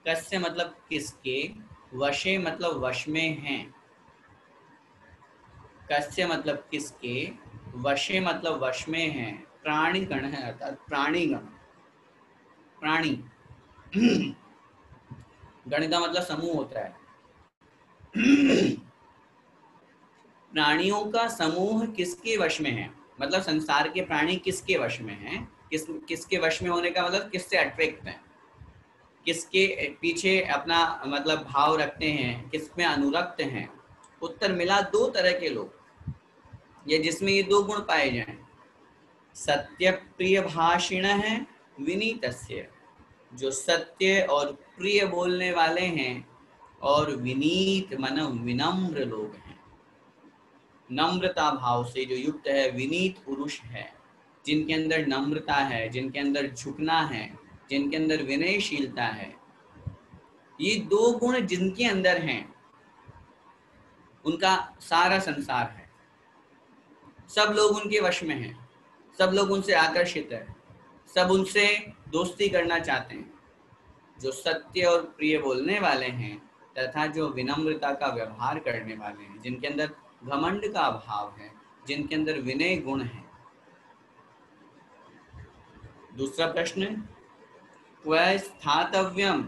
कस्य मतलब किसके, वशे मतलब वश में हैं। कस्य मतलब किसके, वशे मतलब वश में हैं। प्राणिगण है अर्थात प्राणीगण, प्राणी गण का मतलब समूह होता है। प्राणियों का समूह किसके वश में है, मतलब संसार के प्राणी किसके वश में हैं। किसके वश में होने का मतलब किससे अट्रैक्ट हैं, किसके पीछे अपना मतलब भाव रखते हैं, किसमें अनुरक्त हैं। उत्तर मिला दो तरह के लोग, ये जिसमें ये दो गुण पाए जाएं। सत्य प्रिय भाषिण है विनीतस्य, जो सत्य और प्रिय बोलने वाले हैं, और विनीत मन विनम्र लोग हैं। नम्रता भाव से जो युक्त है, विनीत पुरुष है, जिनके अंदर नम्रता है, जिनके अंदर झुकना है, जिनके अंदर विनयशीलता है। ये दो गुण जिनके अंदर हैं, उनका सारा संसार है। सब लोग उनके वश में हैं, सब लोग उनसे आकर्षित है, सब उनसे दोस्ती करना चाहते हैं। जो सत्य और प्रिय बोलने वाले हैं तथा जो विनम्रता का व्यवहार करने वाले हैं, जिनके अंदर घमंड का अभाव है, जिनके अंदर विनय गुण है। दूसरा प्रश्न, क्व स्थातव्यम।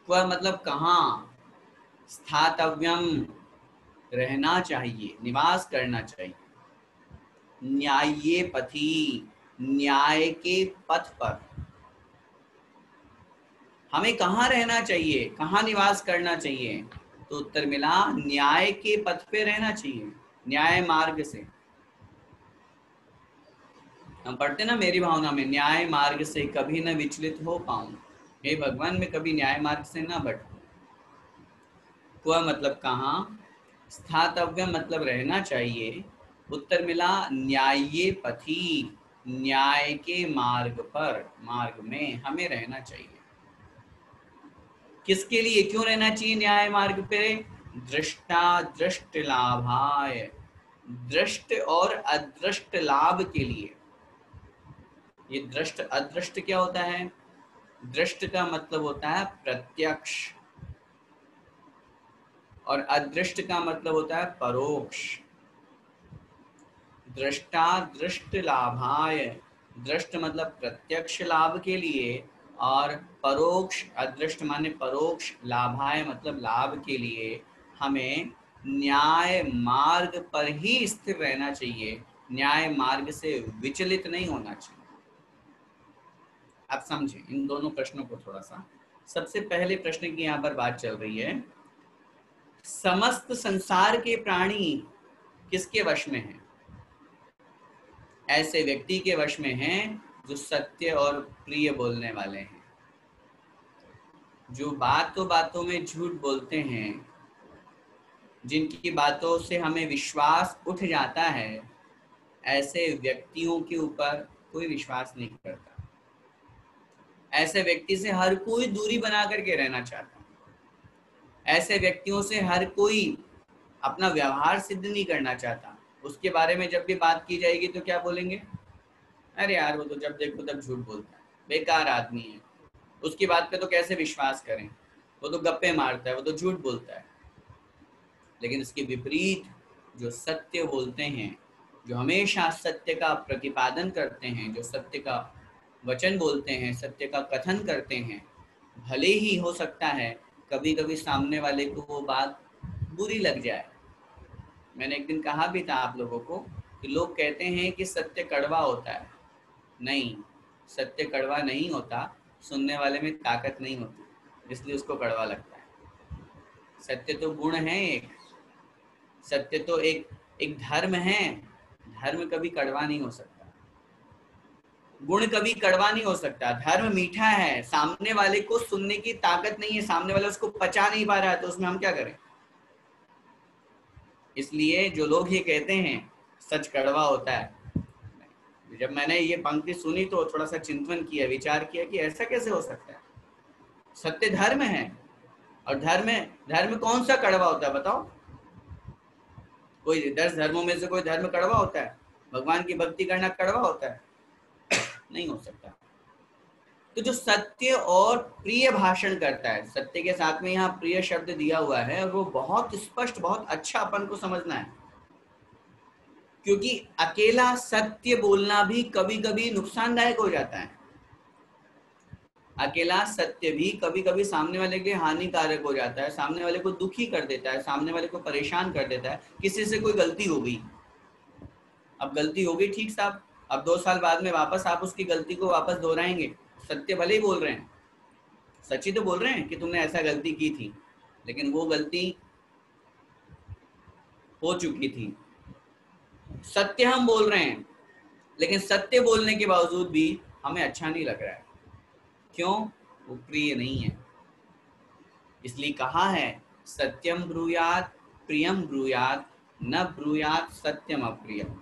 क्व मतलब कहाँ, स्थातव्यम रहना चाहिए, निवास करना चाहिए। न्याय्ये पथि, न्याय के पथ पर। हमें कहाँ रहना चाहिए, कहाँ निवास करना चाहिए, तो उत्तर मिला न्याय के पथ पे रहना चाहिए, न्याय मार्ग से। हम पढ़ते ना मेरी भावना में, न्याय मार्ग से कभी न विचलित हो पाऊं। हे भगवान, मैं कभी न्याय मार्ग से ना भटकूं। क्व मतलब कहाँ, स्थातव्य मतलब रहना चाहिए। उत्तर मिला न्याय्ये पथि, न्याय के मार्ग पर, मार्ग में हमें रहना चाहिए। किसके लिए, क्यों रहना चाहिए न्याय मार्ग पे? दृष्टा दृष्ट लाभाय, दृष्ट और अदृष्ट लाभ के लिए। ये दृष्ट अदृष्ट क्या होता है? दृष्ट का मतलब होता है प्रत्यक्ष, और अदृष्ट का मतलब होता है परोक्ष। दृष्टा दृष्ट लाभाय, दृष्ट मतलब प्रत्यक्ष लाभ के लिए, और परोक्ष, अदृष्ट माने परोक्ष, लाभाय मतलब लाभ के लिए हमें न्याय मार्ग पर ही स्थिर रहना चाहिए, न्याय मार्ग से विचलित नहीं होना चाहिए। आप समझें इन दोनों प्रश्नों को थोड़ा सा। सबसे पहले प्रश्न की यहाँ पर बात चल रही है, समस्त संसार के प्राणी किसके वश में हैं? ऐसे व्यक्ति के वश में हैं जो सत्य और प्रिय बोलने वाले हैं, जो बातों में झूठ बोलते हैं, जिनकी बातों से हमें विश्वास उठ जाता है, ऐसे व्यक्तियों के ऊपर कोई विश्वास नहीं करता। ऐसे व्यक्ति से हर कोई दूरी बना करके रहना चाहता है। ऐसे व्यक्तियों से हर कोई अपना व्यवहार सिद्ध नहीं करना चाहता। उसके बारे में जब भी बात की जाएगी तो क्या बोलेंगे? अरे यार वो तो जब देखो तब झूठ बोलता है, बेकार आदमी है, उसकी बात पे तो कैसे विश्वास करें, वो तो गप्पे मारता है, वो तो झूठ बोलता है। लेकिन इसके विपरीत जो सत्य बोलते हैं, जो हमेशा सत्य का प्रतिपादन करते हैं, जो सत्य का वचन बोलते हैं, सत्य का कथन करते हैं, भले ही हो सकता है कभी कभी सामने वाले को वो बात बुरी लग जाए। मैंने एक दिन कहा भी था आप लोगों को कि लोग कहते हैं कि सत्य कड़वा होता है। नहीं, सत्य कड़वा नहीं होता, सुनने वाले में ताकत नहीं होती, इसलिए उसको कड़वा लगता है। सत्य तो गुण है, एक सत्य तो एक धर्म है। धर्म कभी कड़वा नहीं हो सकता, गुण कभी कड़वा नहीं हो सकता। धर्म मीठा है, सामने वाले को सुनने की ताकत नहीं है, सामने वाला उसको पचा नहीं पा रहा है, तो उसमें हम क्या करें? इसलिए जो लोग ये कहते हैं सच कड़वा होता है, जब मैंने ये पंक्ति सुनी तो थोड़ा सा चिंतन किया, विचार किया कि ऐसा कैसे हो सकता है। सत्य धर्म है, और धर्म कौन सा कड़वा होता है बताओ? कोई 10 धर्मों में से कोई धर्म कड़वा होता है? भगवान की भक्ति करना कड़वा होता है? नहीं हो सकता। तो जो सत्य और प्रिय भाषण करता है, सत्य के साथ में यहाँ प्रिय शब्द दिया हुआ है, और वो बहुत स्पष्ट, बहुत अच्छा अपन को समझना है, क्योंकि अकेला सत्य बोलना भी कभी कभी नुकसानदायक हो जाता है। अकेला सत्य भी कभी कभी सामने वाले के लिए हानिकारक हो जाता है, सामने वाले को दुखी कर देता है, सामने वाले को परेशान कर देता है। किसी से कोई गलती हो गई, अब गलती हो गई, ठीक साहब, अब 2 साल बाद में वापस आप उसकी गलती को वापस दोहराएंगे। सत्य भले ही बोल रहे हैं, सच ही तो बोल रहे हैं कि तुमने ऐसा गलती की थी, लेकिन वो गलती हो चुकी थी। सत्य हम बोल रहे हैं, लेकिन सत्य बोलने के बावजूद भी हमें अच्छा नहीं लग रहा है। क्यों? वो प्रिय नहीं है। इसलिए कहा है सत्यम ब्रूयात प्रियम ब्रूयात न ब्रूयात सत्यम अप्रियम।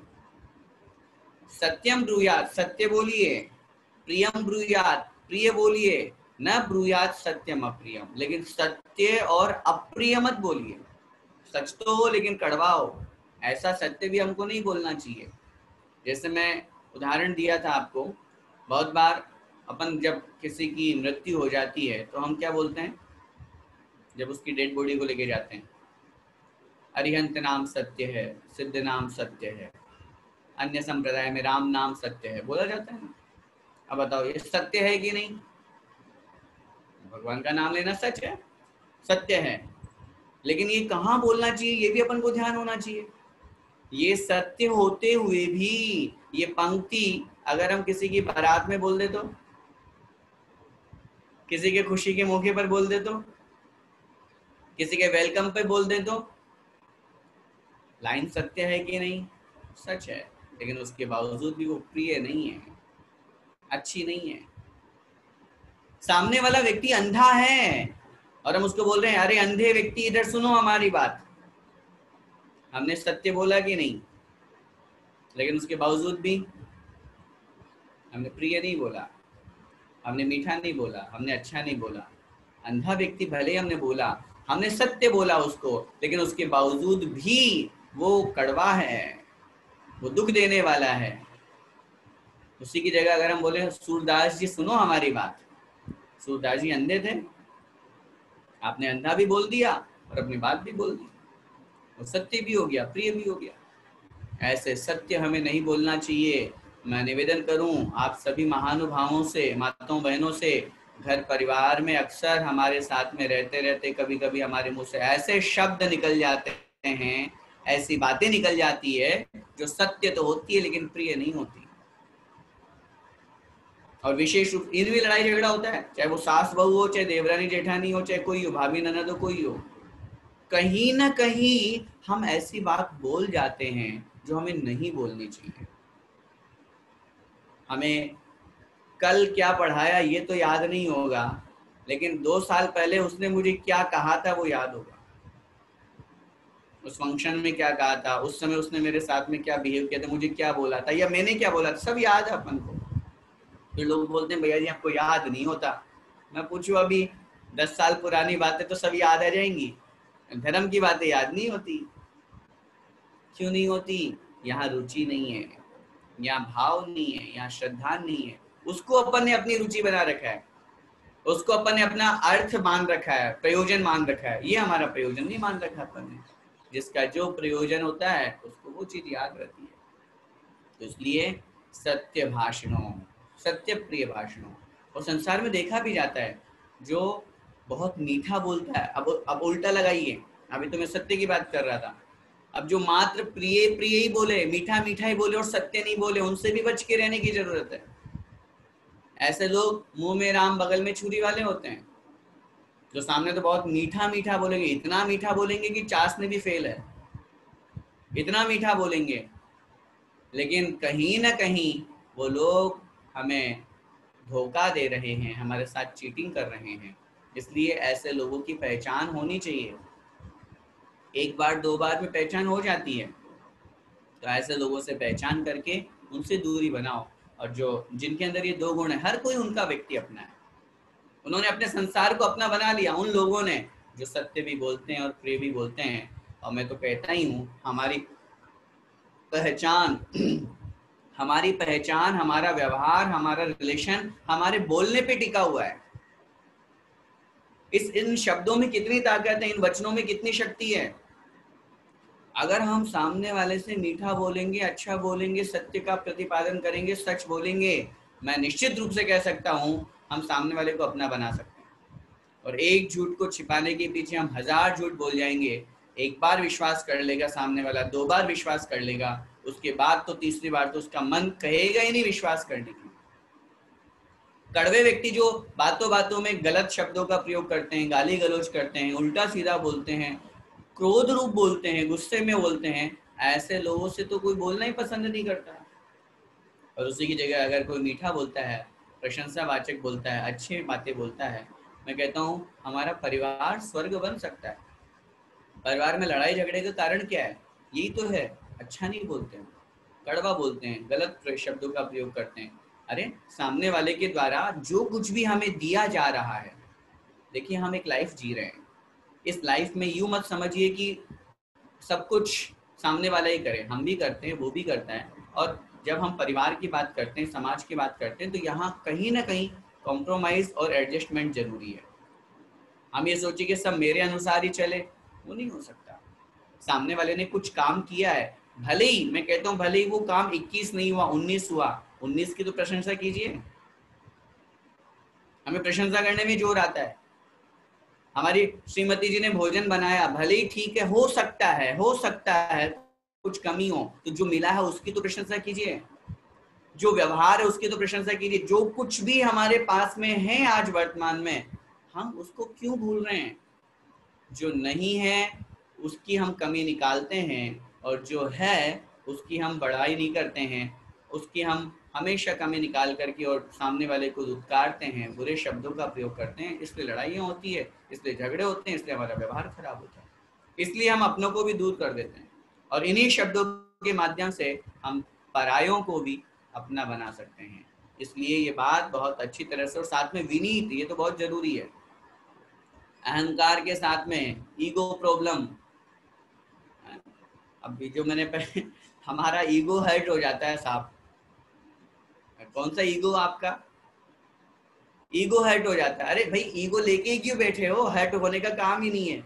सत्यम ब्रूयात सत्य बोलिए, प्रियम ब्रूयात प्रिय बोलिए, न ब्रूयात सत्यम अप्रियम, लेकिन सत्य और अप्रिय मत बोलिए। सच तो हो लेकिन कड़वा हो, ऐसा सत्य भी हमको नहीं बोलना चाहिए। जैसे मैं उदाहरण दिया था आपको, बहुत बार अपन जब किसी की मृत्यु हो जाती है तो हम क्या बोलते हैं? जब उसकी डेड बॉडी को लेके जाते हैं, अरिहंत नाम सत्य है, सिद्ध नाम सत्य है, अन्य संप्रदाय में राम नाम सत्य है, बोला जाता है ना। अब बताओ ये सत्य है कि नहीं? भगवान का नाम लेना सच है, सत्य है, लेकिन ये कहाँ बोलना चाहिए ये भी अपन को ध्यान होना चाहिए। ये सत्य होते हुए भी ये पंक्ति अगर हम किसी की बारात में बोल दे तो, किसी के खुशी के मौके पर बोल दे तो, किसी के वेलकम पे बोल दे तो, लाइन सत्य है कि नहीं? सच है, लेकिन उसके बावजूद भी वो प्रिय नहीं है, अच्छी नहीं है। सामने वाला व्यक्ति अंधा है और हम उसको बोल रहे हैं अरे अंधे व्यक्ति इधर सुनो हमारी बात। हमने सत्य बोला कि नहीं? लेकिन उसके बावजूद भी हमने प्रिय नहीं बोला, हमने मीठा नहीं बोला, हमने अच्छा नहीं बोला। अंधा व्यक्ति भले हमने बोला, हमने सत्य बोला उसको, लेकिन उसके बावजूद भी वो कड़वा है, वो दुख देने वाला है। उसी की जगह अगर हम बोले सूरदास जी सुनो हमारी बात, सूरदास जी अंधे थे, आपने अंधा भी बोल दिया और अपनी बात भी बोल दी, वो सत्य भी हो गया, प्रिय भी हो गया। ऐसे सत्य हमें नहीं बोलना चाहिए। मैं निवेदन करूं आप सभी महानुभावों से, माताओं बहनों से घर परिवार में अक्सर हमारे साथ में रहते रहते कभी कभी हमारे मुंह से ऐसे शब्द निकल जाते हैं, ऐसी बातें निकल जाती है जो सत्य तो होती है लेकिन प्रिय नहीं होती। और विशेष रूप इनमें भी लड़ाई झगड़ा होता है, चाहे वो सास बहू हो, चाहे देवरानी जेठानी हो, चाहे कोई हो, भाभी ननद हो, कोई हो, कहीं ना कहीं हम ऐसी बात बोल जाते हैं जो हमें नहीं बोलनी चाहिए। हमें कल क्या पढ़ाया ये तो याद नहीं होगा, लेकिन 2 साल पहले उसने मुझे क्या कहा था वो याद होगा। उस फंक्शन में क्या कहा था, उस समय उसने मेरे साथ में क्या बिहेव किया था, मुझे क्या बोला था या मैंने क्या बोला था, सब याद है अपन को। फिर लोग बोलते हैं भैया जी आपको याद नहीं होता। मैं पूछूं अभी 10 साल पुरानी बातें तो सब याद आ जाएंगी, धर्म की बातें याद नहीं होती। क्यों नहीं होती? यहाँ रुचि नहीं है, यहाँ भाव नहीं है, यहाँ श्रद्धा नहीं है। उसको अपन ने अपनी रुचि बना रखा है, उसको अपन ने अपना अर्थ मान रखा है, प्रयोजन मान रखा है। ये हमारा प्रयोजन नहीं मान रखा अपन ने। जिसका जो प्रयोजन होता है उसको वो चीज याद रहती है। तो इसलिए सत्य भाषणों, सत्य प्रिय भाषणों। और संसार में देखा भी जाता है जो बहुत मीठा बोलता है, अब उल्टा लगाइए, अभी तो मैं सत्य की बात कर रहा था, अब जो मात्र प्रिय प्रिय ही बोले, मीठा मीठा ही बोले और सत्य नहीं बोले, उनसे भी बच के रहने की जरूरत है। ऐसे लोग मुंह में राम बगल में छुरी वाले होते हैं, जो सामने तो बहुत मीठा मीठा बोलेंगे, इतना मीठा बोलेंगे कि चाशनी भी फेल है, इतना मीठा बोलेंगे, लेकिन कहीं ना कहीं वो लोग हमें धोखा दे रहे हैं, हमारे साथ चीटिंग कर रहे हैं। इसलिए ऐसे लोगों की पहचान होनी चाहिए। एक बार 2 बार में पहचान हो जाती है, तो ऐसे लोगों से पहचान करके उनसे दूरी बनाओ। और जो जिनके अंदर ये 2 गुण है, हर कोई उनका व्यक्ति अपना है, उन्होंने अपने संसार को अपना बना लिया। उन लोगों ने जो सत्य भी बोलते हैं और प्रिय भी बोलते हैं। और मैं तो कहता ही हूँ हमारी पहचान हमारी पहचान, हमारा व्यवहार, हमारा रिलेशन हमारे बोलने पे टिका हुआ है। इन शब्दों में कितनी ताकत है, इन वचनों में कितनी शक्ति है। अगर हम सामने वाले से मीठा बोलेंगे, अच्छा बोलेंगे, सत्य का प्रतिपादन करेंगे, सच बोलेंगे, मैं निश्चित रूप से कह सकता हूं हम सामने वाले को अपना बना सकते हैं। और एक झूठ को छिपाने के पीछे हम 1000 झूठ बोल जाएंगे। एक बार विश्वास कर लेगा सामने वाला, 2 बार विश्वास कर लेगा, उसके बाद तो तीसरी बार तो उसका मन कहेगा ही नहीं विश्वास करने की। कड़वे व्यक्ति जो बातों बातों में गलत शब्दों का प्रयोग करते हैं, गाली गलौज करते हैं, उल्टा सीधा बोलते हैं, क्रोध रूप बोलते हैं, गुस्से में बोलते हैं, ऐसे लोगों से तो कोई बोलना ही पसंद नहीं करता। और उसी की जगह अगर कोई मीठा बोलता है, प्रशंसावाचक बोलता है, अच्छी बातें बोलता है, मैं कहता हूँ हमारा परिवार स्वर्ग बन सकता है। परिवार में लड़ाई झगड़े का कारण क्या है? यही तो है, अच्छा नहीं बोलते हैं, कड़वा बोलते हैं, गलत शब्दों का प्रयोग करते हैं। अरे सामने वाले के द्वारा जो कुछ भी हमें दिया जा रहा है, देखिए हम एक लाइफ जी रहे हैं, इस लाइफ में यूं मत समझिए कि सब कुछ सामने वाला ही करे, हम भी करते हैं, वो भी करता है। और जब हम परिवार की बात करते हैं, समाज की बात करते हैं, तो यहाँ कहीं ना कहीं कॉम्प्रोमाइज और एडजस्टमेंट जरूरी है। हम ये सोचिए कि सब मेरे अनुसार ही चले, वो नहीं हो सकता। सामने वाले ने कुछ काम किया है, भले ही मैं कहता हूँ भले ही वो काम 21 नहीं हुआ, 19 हुआ, 19 की तो प्रशंसा कीजिए। हमें प्रशंसा करने में जोर आता है। हमारी श्रीमती जी ने भोजन बनाया, भले ही ठीक है, हो सकता है कुछ कमी हो, तो जो मिला है उसकी तो प्रशंसा कीजिए, जो व्यवहार है उसकी तो प्रशंसा कीजिए। जो कुछ भी हमारे पास में है आज वर्तमान में, हम उसको क्यों भूल रहे हैं? जो नहीं है उसकी हम कमी निकालते हैं, और जो है उसकी हम बड़ाई नहीं करते हैं, उसकी हम हमेशा कमी निकाल करके और सामने वाले को धुतकारते हैं, बुरे शब्दों का प्रयोग करते हैं। इसलिए लड़ाइयाँ होती है, इसलिए झगड़े होते हैं, इसलिए हमारा व्यवहार खराब होता है, इसलिए हम अपनों को भी दूर कर देते हैं। और इन्हीं शब्दों के माध्यम से हम परायों को भी अपना बना सकते हैं। इसलिए ये बात बहुत अच्छी तरह से, और साथ में विनीत, ये तो बहुत जरूरी है। अहंकार के साथ में ईगो प्रॉब्लम, अब जो मैंने हमारा ईगो हर्ट हो जाता है साहब। कौन सा ईगो? आपका ईगो हर्ट हो जाता है। अरे भाई ईगो लेके ही क्यों बैठे हो? हर्ट होने का काम ही नहीं है।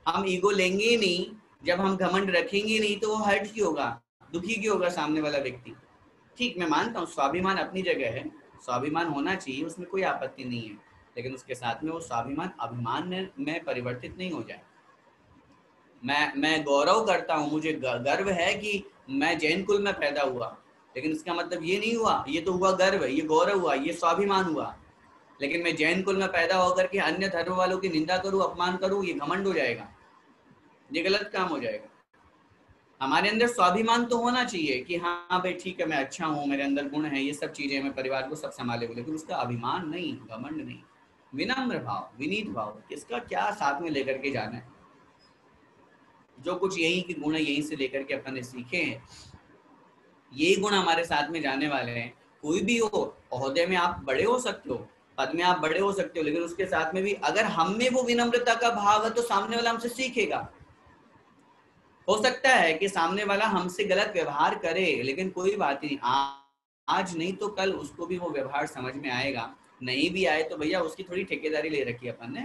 हम ईगो लेंगे ही नहीं, जब हम घमंड रखेंगे नहीं, तो वो हर्ट क्यों होगा, दुखी क्यों होगा सामने वाला व्यक्ति? ठीक, मैं मानता हूँ स्वाभिमान अपनी जगह है, स्वाभिमान होना चाहिए, उसमें कोई आपत्ति नहीं है, लेकिन उसके साथ में वो स्वाभिमान अभिमान में परिवर्तित नहीं हो जाए। मैं गौरव करता हूँ, मुझे गर्व है कि मैं जैन कुल में पैदा हुआ, लेकिन इसका मतलब ये नहीं हुआ, ये तो हुआ गर्व, ये गौरव हुआ, ये स्वाभिमान हुआ। लेकिन मैं जैन कुल में पैदा होकर के अन्य धर्म वालों की निंदा करूँ, अपमान करूँ, ये घमंड हो जाएगा, ये गलत काम हो जाएगा। हमारे अंदर स्वाभिमान तो होना चाहिए कि हाँ भाई ठीक है, मैं अच्छा हूँ, मेरे अंदर गुण है, ये सब चीजें, मैं परिवार को सब संभाले, लेकिन उसका अभिमान नहीं, घमंड नहीं, विनम्र भाव, विनीत भाव, किसका क्या साथ में लेकर के जाना है। जो कुछ यही के गुण है, यहीं से लेकर के अपन ने सीखे हैं, ये गुण हमारे साथ में जाने वाले हैं। कोई भी हो, ओहदे में आप बड़े हो सकते हो, पद में आप बड़े हो सकते हो, लेकिन उसके साथ में भी अगर हम में वो विनम्रता का भाव है तो सामने वाला हमसे सीखेगा। हो सकता है कि सामने वाला हमसे गलत व्यवहार करे, लेकिन कोई बात नहीं, आज नहीं तो कल उसको भी वो व्यवहार समझ में आएगा। नहीं भी आए तो भैया उसकी थोड़ी ठेकेदारी ले रखी है अपन ने,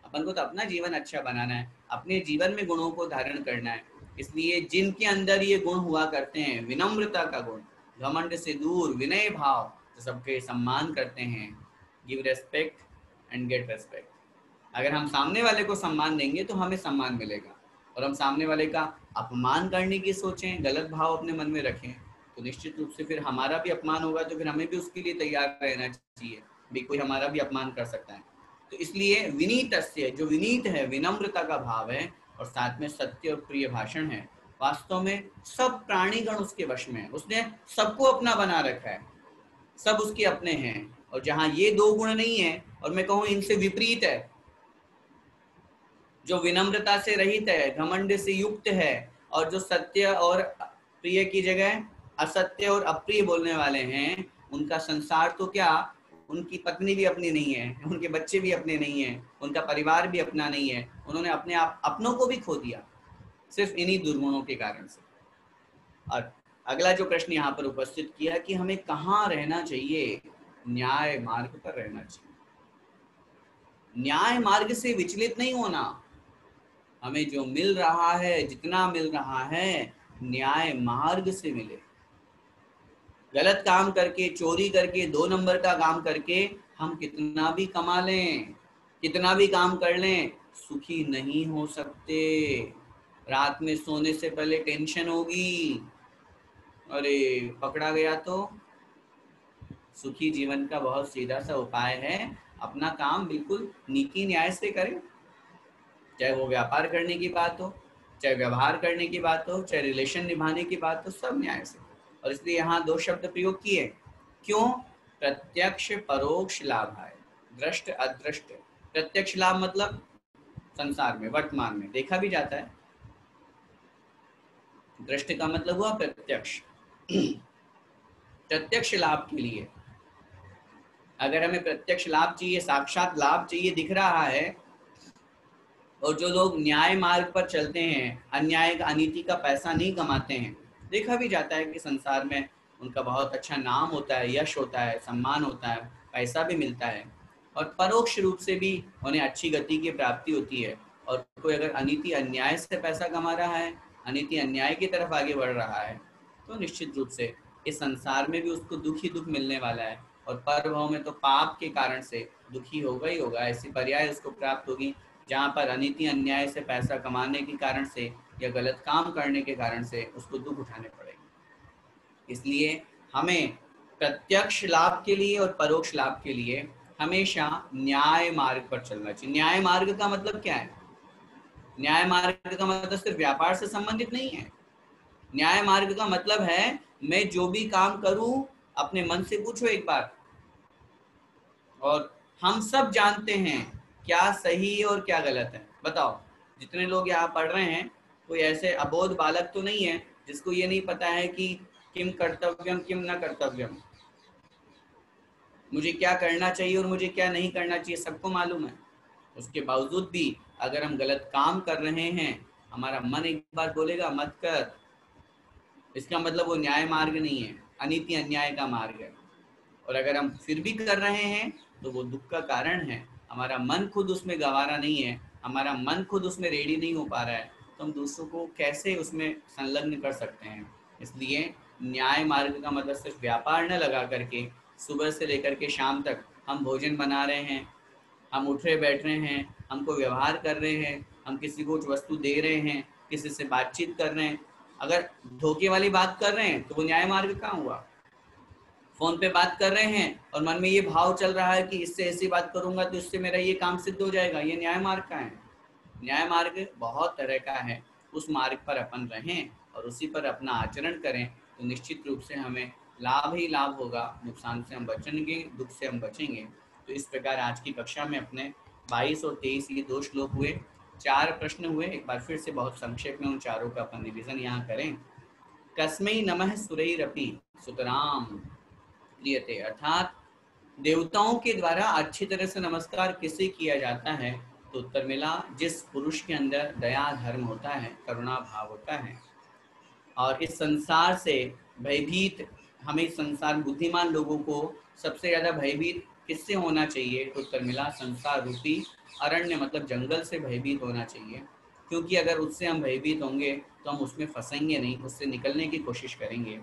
अपन को तो अपना जीवन अच्छा बनाना है, अपने जीवन में गुणों को धारण करना है। इसलिए जिनके अंदर ये गुण हुआ करते हैं, विनम्रता का गुण, घमंड से दूर, विनय भाव, तो सबके सम्मान करते हैं, give respect and get respect. अगर हम सामने वाले को सम्मान देंगे तो हमें सम्मान मिलेगा, और हम सामने वाले का अपमान करने की सोचें, गलत भाव अपने मन में रखें, तो निश्चित रूप से फिर हमारा भी अपमान होगा, तो फिर हमें भी उसके लिए तैयार रहना चाहिए, भी कोई हमारा भी अपमान कर सकता है। तो इसलिए विनीतस्य, जो विनीत है, विनम्रता का भाव है, और साथ में सत्य और प्रिय भाषण है। वास्तव में सब प्राणीगण उसके वश में है, उसने सबको अपना बना रखा है, सब उसके अपने हैं। और जहां ये दो गुण नहीं है, और मैं कहूँ इनसे विपरीत है, जो विनम्रता से रहित है, घमंड से युक्त है, और जो सत्य और प्रिय की जगह असत्य और अप्रिय बोलने वाले हैं, उनका संसार तो क्या, उनकी पत्नी भी अपनी नहीं है, उनके बच्चे भी अपने नहीं है, उनका परिवार भी अपना नहीं है, उन्होंने अपने आप अपनों को भी खो दिया सिर्फ इन्हीं दुर्गुणों के कारण से। और अगला जो प्रश्न यहाँ पर उपस्थित किया कि हमें कहाँ रहना चाहिए, न्याय मार्ग पर रहना चाहिए। न्याय मार्ग से विचलित नहीं होना, हमें जो मिल रहा है, जितना मिल रहा है, न्याय मार्ग से मिले। गलत काम करके, चोरी करके, 2 नंबर का काम करके हम कितना भी कमा लें, कितना भी काम कर लें, सुखी नहीं हो सकते। रात में सोने से पहले टेंशन होगी, अरे पकड़ा गया तो। सुखी जीवन का बहुत सीधा सा उपाय है, अपना काम बिल्कुल नीति न्याय से करें, चाहे वो व्यापार करने की बात हो, चाहे व्यवहार करने की बात हो, चाहे रिलेशन निभाने की बात हो, सब न्याय से। और इसलिए यहाँ 2 शब्द प्रयोग किए, क्यों? प्रत्यक्ष परोक्ष लाभ है, दृष्ट अदृष्ट। प्रत्यक्ष लाभ मतलब संसार में, वर्तमान में देखा भी जाता है, दृष्ट का मतलब हुआ प्रत्यक्ष। प्रत्यक्ष लाभ के लिए, अगर हमें प्रत्यक्ष लाभ चाहिए, साक्षात लाभ चाहिए, दिख रहा है, और जो लोग न्याय मार्ग पर चलते हैं, अन्याय का, अनीति का पैसा नहीं कमाते हैं, देखा भी जाता है कि संसार में उनका बहुत अच्छा नाम होता है, यश होता है, सम्मान होता है, पैसा भी मिलता है, और परोक्ष रूप से भी उन्हें अच्छी गति की प्राप्ति होती है। और कोई अगर अनीति अन्याय से पैसा कमा रहा है, अनीति अन्याय की तरफ आगे बढ़ रहा है, तो निश्चित रूप से इस संसार में भी उसको दुख ही दुख मिलने वाला है, और परभव में तो पाप के कारण से दुखी होगा ही होगा। ऐसी पर्याय उसको प्राप्त होगी जहाँ पर अनीति अन्याय से पैसा कमाने के कारण से या गलत काम करने के कारण से उसको दुख उठाने पड़ेंगे। इसलिए हमें प्रत्यक्ष लाभ के लिए और परोक्ष लाभ के लिए हमेशा न्याय मार्ग पर चलना चाहिए। न्याय मार्ग का मतलब क्या है? न्याय मार्ग का मतलब सिर्फ व्यापार से संबंधित नहीं है। न्याय मार्ग का मतलब है, मैं जो भी काम करूं अपने मन से पूछो एक बार, और हम सब जानते हैं क्या सही है और क्या गलत है। बताओ, जितने लोग यहाँ पढ़ रहे हैं, कोई ऐसे अबोध बालक तो नहीं है जिसको ये नहीं पता है कि किम कर्तव्यम किम न कर्तव्यम, मुझे क्या करना चाहिए और मुझे क्या नहीं करना चाहिए, सबको मालूम है। उसके बावजूद भी अगर हम गलत काम कर रहे हैं, हमारा मन एक बार बोलेगा मत कर, इसका मतलब वो न्याय मार्ग नहीं है, अनीति अन्याय का मार्ग है। और अगर हम फिर भी कर रहे हैं तो वो दुख का कारण है, हमारा मन खुद उसमें गंवारा नहीं है, हमारा मन खुद उसमें रेडी नहीं हो पा रहा है, तो हम दूसरों को कैसे उसमें संलग्न कर सकते हैं। इसलिए न्याय मार्ग का मतलब सिर्फ व्यापार न लगा करके सुबह से लेकर के शाम तक हम भोजन बना रहे हैं, हम उठ रहे बैठ रहे हैं, हमको व्यवहार कर रहे हैं, हम किसी को कुछ वस्तु दे रहे हैं, किसी से बातचीत कर रहे हैं, अगर धोखे वाली बात कर रहे हैं तो वो न्याय मार्ग कहाँ हुआ? फोन पे बात कर रहे हैं और मन में ये भाव चल रहा है कि इससे ऐसी बात करूंगा तो इससे मेरा ये काम सिद्ध हो जाएगा, ये न्याय मार्ग का है? न्याय मार्ग बहुत तरह का है, उस मार्ग पर अपन रहें और उसी पर अपना आचरण करें तो निश्चित रूप से हमें लाभ ही लाभ होगा, नुकसान से हम बचेंगे, दुख से हम बचेंगे। तो इस प्रकार आज की कक्षा में अपने 22 और 23 ये 2 श्लोक हुए, 4 प्रश्न हुए। एक बार फिर से बहुत संक्षेप में उन चारों का अपन रिविजन यहाँ करें। कस्मै नमः सुरैरपि सुतराम क्रियते, अर्थात देवताओं के द्वारा अच्छी तरह से नमस्कार किसे किया जाता है? तो उत्तर मिला, जिस पुरुष के अंदर दया धर्म होता है, करुणा भाव होता है और इस संसार से भयभीत, हमें संसार बुद्धिमान लोगों को सबसे ज्यादा भयभीत किससे होना चाहिए? तो उत्तर मिला, संसार रूपी अरण्य मतलब जंगल से भयभीत होना चाहिए, क्योंकि अगर उससे हम भयभीत होंगे तो हम उसमें फंसेंगे नहीं, उससे निकलने की कोशिश करेंगे।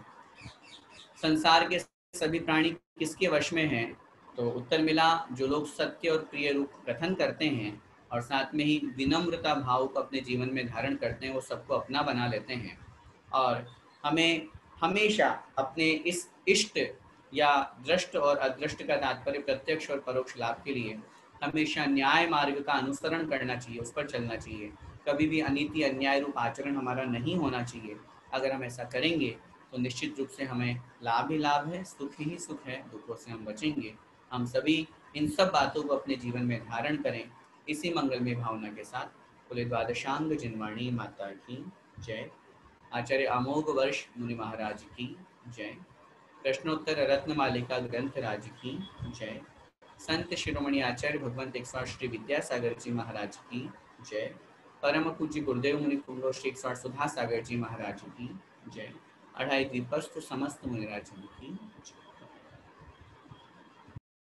संसार के सभी प्राणी किसके वश में हैं? तो उत्तर मिला, जो लोग सत्य और प्रिय रूप कथन करते हैं और साथ में ही विनम्रता भाव को अपने जीवन में धारण करते हैं, वो सबको अपना बना लेते हैं। और हमें हमेशा अपने इस इष्ट या दृष्ट और अदृष्ट का तात्पर्य प्रत्यक्ष और परोक्ष लाभ के लिए हमेशा न्याय मार्ग का अनुसरण करना चाहिए, उस पर चलना चाहिए। कभी भी अनीति अन्याय रूप आचरण हमारा नहीं होना चाहिए। अगर हम ऐसा करेंगे तो निश्चित रूप से हमें लाभ ही लाभ है, सुख ही सुख है, दुखों से हम बचेंगे। हम सभी इन सब बातों को अपने जीवन में धारण करें। इसी मंगलमय भावना के साथ बोले द्वादशांग जिनवाणी माता की जय। आचार्य अमोघ वर्ष मुनि महाराज की जय। प्रश्नोत्तर रत्न मालिका ग्रंथ राज की जय। संत शिरोमणि आचार्य भगवंत 108 श्री विद्यासागर जी महाराज की जय। परम पूज्य गुरुदेव मुनि कुंडो श्री 108 सुधा सागर जी महाराज की जय। अढ़ाई द्वीपस्थ समस्त मुनिराजन की जय।